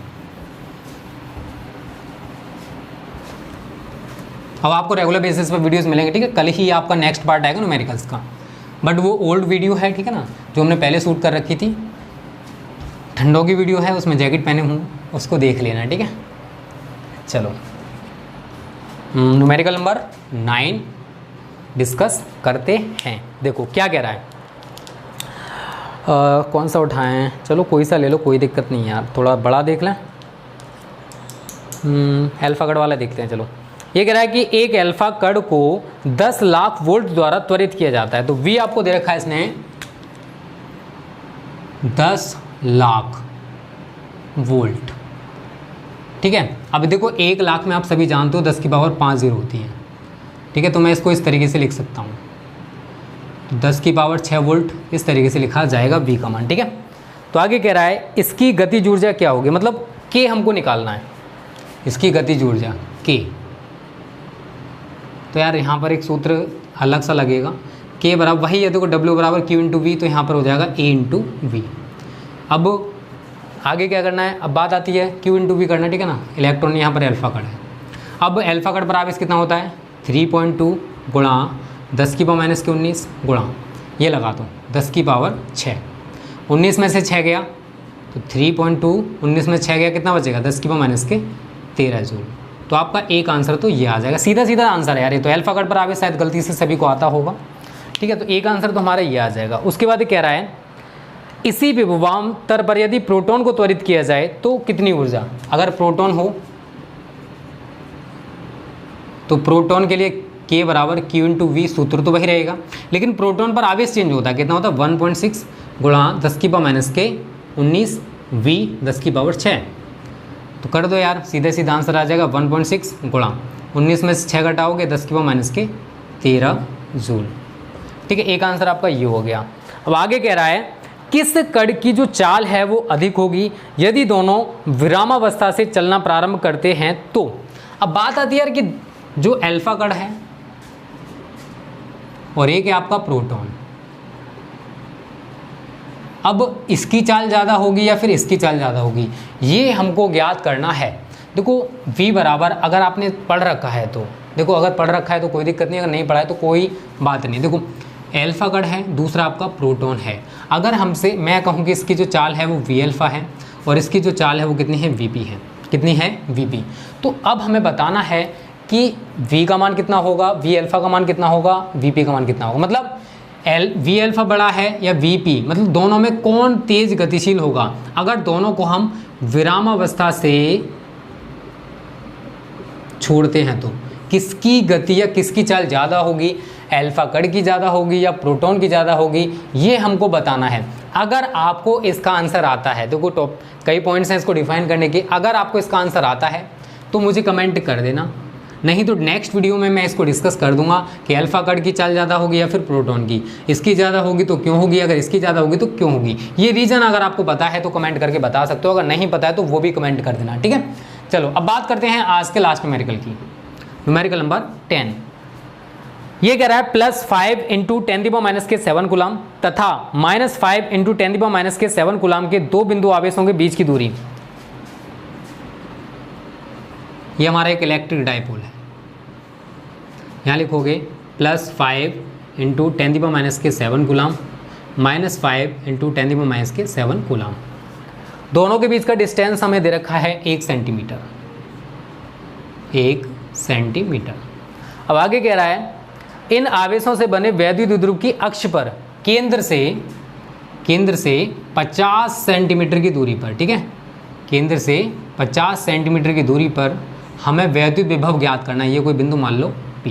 Speaker 1: अब आपको रेगुलर बेसिस पर वीडियोस मिलेंगे, ठीक है। कल ही आपका नेक्स्ट पार्ट आएगा न्यूमेरिकल्स का, बट वो ओल्ड वीडियो है, ठीक है ना, जो हमने पहले शूट कर रखी थी, ठंडों की वीडियो है, उसमें जैकेट पहने हूँ, उसको देख लेना, ठीक है। चलो न्यूमेरिकल नंबर 9 डिस्कस करते हैं। देखो क्या कह रहा है, कौन सा उठाएं, चलो कोई सा ले लो, कोई दिक्कत नहीं है यार, थोड़ा बड़ा देख लें। अल्फा कड़ वाला देखते हैं। चलो ये कह रहा है कि एक अल्फा कड़ को 10 लाख वोल्ट द्वारा त्वरित किया जाता है। तो V आपको दे रखा है इसने 10 लाख वोल्ट, ठीक है। अब देखो 1 लाख में आप सभी जानते हो 10 की पावर 5 जीरो होती है, ठीक है। तो मैं इसको इस तरीके से लिख सकता हूँ, 10 की पावर 6 वोल्ट, इस तरीके से लिखा जाएगा V का मान, ठीक है। तो आगे कह रहा है इसकी गतिज ऊर्जा क्या होगी, मतलब K हमको निकालना है, इसकी गतिज ऊर्जा K। तो यार यहाँ पर एक सूत्र अलग सा लगेगा, K बराबर वही है, देखो W बराबर Q इंटू वी, तो यहाँ पर हो जाएगा A इंटू वी। अब आगे क्या करना है, अब बात आती है Q इंटू वी करना, ठीक है ना। इलेक्ट्रॉन यहाँ पर अल्फा कड़ है, अब अल्फा कड़ पर आवेश कितना होता है 3.2 गुणा 10 की पावर -19 गुणा, ये लगा दो 10 की पावर 6, 19 में से 6 गया तो 3.2, 19 में 6 गया कितना बचेगा 10 की पावर -13 जूल। तो आपका एक आंसर तो ये आ जाएगा, सीधा सीधा आंसर है यार ये तो। अल्फा कड़ पर आवेश शायद गलती से सभी को आता होगा, ठीक है। तो एक आंसर तो हमारा ये आ जाएगा। उसके बाद कह रहा है इसी विभवांतर पर यदि प्रोटॉन को त्वरित किया जाए तो कितनी ऊर्जा, अगर प्रोटॉन हो तो प्रोटॉन के लिए K बराबर Q इंटू वी, सूत्र तो वही रहेगा, लेकिन प्रोटॉन पर आवेश चेंज होता है, कितना होता है 1.6 गुणा 10 की पावर -19 V 10 की पावर 6। तो कर दो यार, सीधे सीधा आंसर आ जाएगा 1.6 गुणा 19 में से 6 घटाओगे 10 की पावर -13 जूल, ठीक है। एक आंसर आपका ये हो गया। अब आगे कह रहा है किस कण की जो चाल है वो अधिक होगी यदि दोनों विरामावस्था से चलना प्रारंभ करते हैं तो। अब बात आती है यार कि जो अल्फा कण है और एक है आपका प्रोटॉन, अब इसकी चाल ज़्यादा होगी या फिर इसकी चाल ज़्यादा होगी, ये हमको ज्ञात करना है। देखो V बराबर, अगर आपने पढ़ रखा है तो देखो, अगर पढ़ रखा है तो कोई दिक्कत नहीं, अगर नहीं पढ़ा है तो कोई बात नहीं। देखो अल्फा कण है, दूसरा आपका प्रोटॉन है, अगर हमसे मैं कहूँ कि इसकी जो चाल है वो V अल्फा है और इसकी जो चाल है वो कितनी है VP है, कितनी है VP। तो अब हमें बताना है कि V का मान कितना होगा, V अल्फा का मान कितना होगा, VP का मान कितना होगा। मतलब V अल्फा बड़ा है या VP, मतलब दोनों में कौन तेज गतिशील होगा। अगर दोनों को हम विरामावस्था से छोड़ते हैं तो किसकी गति या किसकी चाल ज़्यादा होगी, अल्फा कण की ज़्यादा होगी या प्रोटॉन की ज़्यादा होगी, ये हमको बताना है। अगर आपको इसका आंसर आता है, देखो टॉप कई पॉइंट्स हैं इसको डिफाइन करने के, अगर आपको इसका आंसर आता है तो मुझे कमेंट कर देना, नहीं तो नेक्स्ट वीडियो में मैं इसको डिस्कस कर दूंगा कि अल्फा कण की चाल ज़्यादा होगी या फिर प्रोटॉन की, इसकी ज़्यादा होगी तो क्यों होगी, अगर इसकी ज़्यादा होगी तो क्यों होगी। ये रीज़न अगर आपको पता है तो कमेंट करके बता सकते हो, अगर नहीं पता है तो वो भी कमेंट कर देना, ठीक है। चलो अब बात करते हैं आज के लास्ट न्यूमेरिकल की, न्यूमेरिकल नंबर 10। ये कह रहा है +5 × 10⁻⁷ कूलाम तथा -5 × 10⁻⁷ कूलाम के दो बिंदु आवेशों के बीच की दूरी। ये हमारा एक इलेक्ट्रिक डाइपोल है, यहाँ लिखोगे +5 × 10⁻⁷ कूलाम -5 × 10⁻⁷ कूलाम। दोनों के बीच का डिस्टेंस हमें दे रखा है 1 सेंटीमीटर, 1 सेंटीमीटर। अब आगे कह रहा है इन आवेशों से बने वैद्युत द्विध्रुव की अक्ष पर केंद्र से 50 सेंटीमीटर की दूरी पर, ठीक है, केंद्र से 50 सेंटीमीटर की दूरी पर हमें वैद्युत विभव ज्ञात करना है। ये कोई बिंदु मान लो P,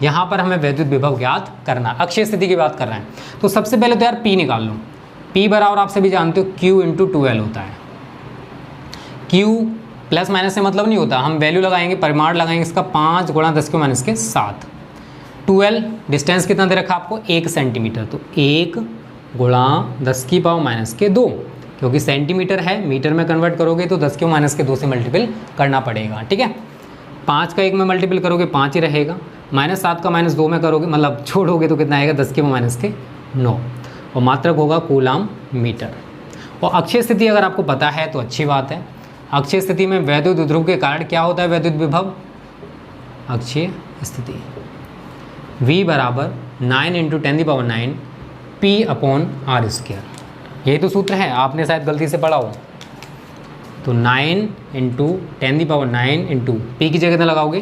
Speaker 1: यहाँ पर हमें वैद्युत विभव ज्ञात करना, अक्षीय स्थिति की बात कर रहे हैं। तो सबसे पहले तो यार P निकाल लो। P बराबर आप सभी जानते हो Q × 2L होता है। Q प्लस माइनस से मतलब नहीं होता, हम वैल्यू लगाएंगे, परिमाण लगाएंगे इसका 5 × 10⁻⁷। 2L डिस्टेंस कितना दे रखा आपको 1 सेंटीमीटर, तो 1 × 10⁻⁻2, क्योंकि सेंटीमीटर है, मीटर में कन्वर्ट करोगे तो 10⁻2 से मल्टीपल करना पड़ेगा, ठीक है। 5 का 1 में मल्टीपल करोगे 5 ही रहेगा, -7 का -2 में करोगे मतलब छोड़ोगे तो कितना आएगा 10⁻⁹ और मात्रक होगा कूलाम मीटर। और अक्षीय स्थिति अगर आपको पता है तो अच्छी बात है। अक्षीय स्थिति में वैद्युत द्विध्रुव के कारण क्या होता है वैद्युत विभव, अक्षीय स्थिति V बराबर 9 × 10⁹ P/r²। यही तो सूत्र है, आपने शायद गलती से पढ़ा हो। तो 9 × 10⁹ P की जगह कितना लगाओगे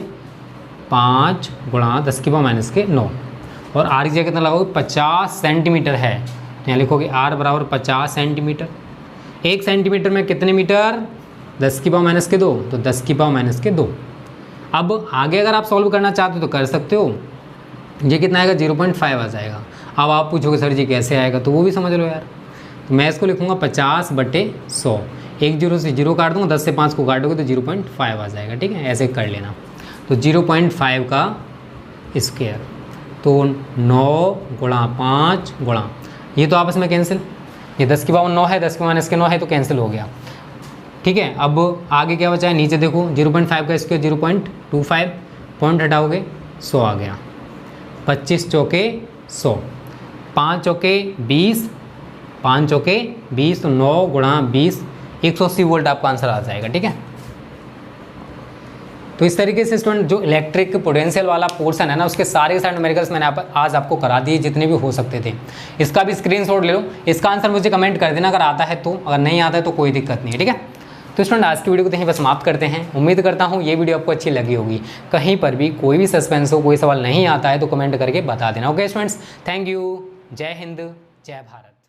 Speaker 1: 5 × 10⁻⁹ और R की जगह कितना लगाओगे 50 सेंटीमीटर है, तो यहाँ लिखोगे R बराबर 50 सेंटीमीटर। 1 सेंटीमीटर में कितने मीटर 10⁻⁻2, तो 10⁻⁻2। अब आगे अगर आप सॉल्व करना चाहते हो तो कर सकते हो। ये कितना आएगा 0.5 आ जाएगा। अब आप पूछोगे सर जी कैसे आएगा, तो वो भी समझ लो यार। तो मैं इसको लिखूँगा 50/100, 1 0 से 0 काट दूँगा, 10 से 5 को काटोगे तो 0.5 आ जाएगा। ठीक है, ऐसे कर लेना। तो 0.5 का स्क्वायर, तो 9 × 5 × ये तो आपस में कैंसिल, ये 10⁻9 है, 10⁻⁹ है, तो कैंसिल हो गया। ठीक है, अब आगे क्या बचा है, नीचे देखो 0.5 का स्क्वायर 0.25, पॉइंट हटाओगे 100 आ गया। 25 चौके 100, 5 चौके 20, 5 चौके 20, तो 9 × 20 180 वोल्ट आपका आंसर आ जाएगा। ठीक है, तो इस तरीके से स्टूडेंट जो इलेक्ट्रिक पोटेंशियल वाला पोर्शन है ना, उसके सारे न्यूमेरिकल्स मैंने आज आपको करा दिए जितने भी हो सकते थे। इसका भी स्क्रीनशॉट ले लो, इसका आंसर मुझे कमेंट कर देना अगर आता है तो, अगर नहीं आता है तो कोई दिक्कत नहीं है। ठीक है, तो स्टूडेंट आज की वीडियो को यहीं पर समाप्त करते हैं। उम्मीद करता हूँ ये वीडियो आपको अच्छी लगी होगी। कहीं पर भी कोई भी सस्पेंस हो, कोई सवाल नहीं आता है तो कमेंट करके बता देना। Okay students, thank you. जय हिंद, जय भारत।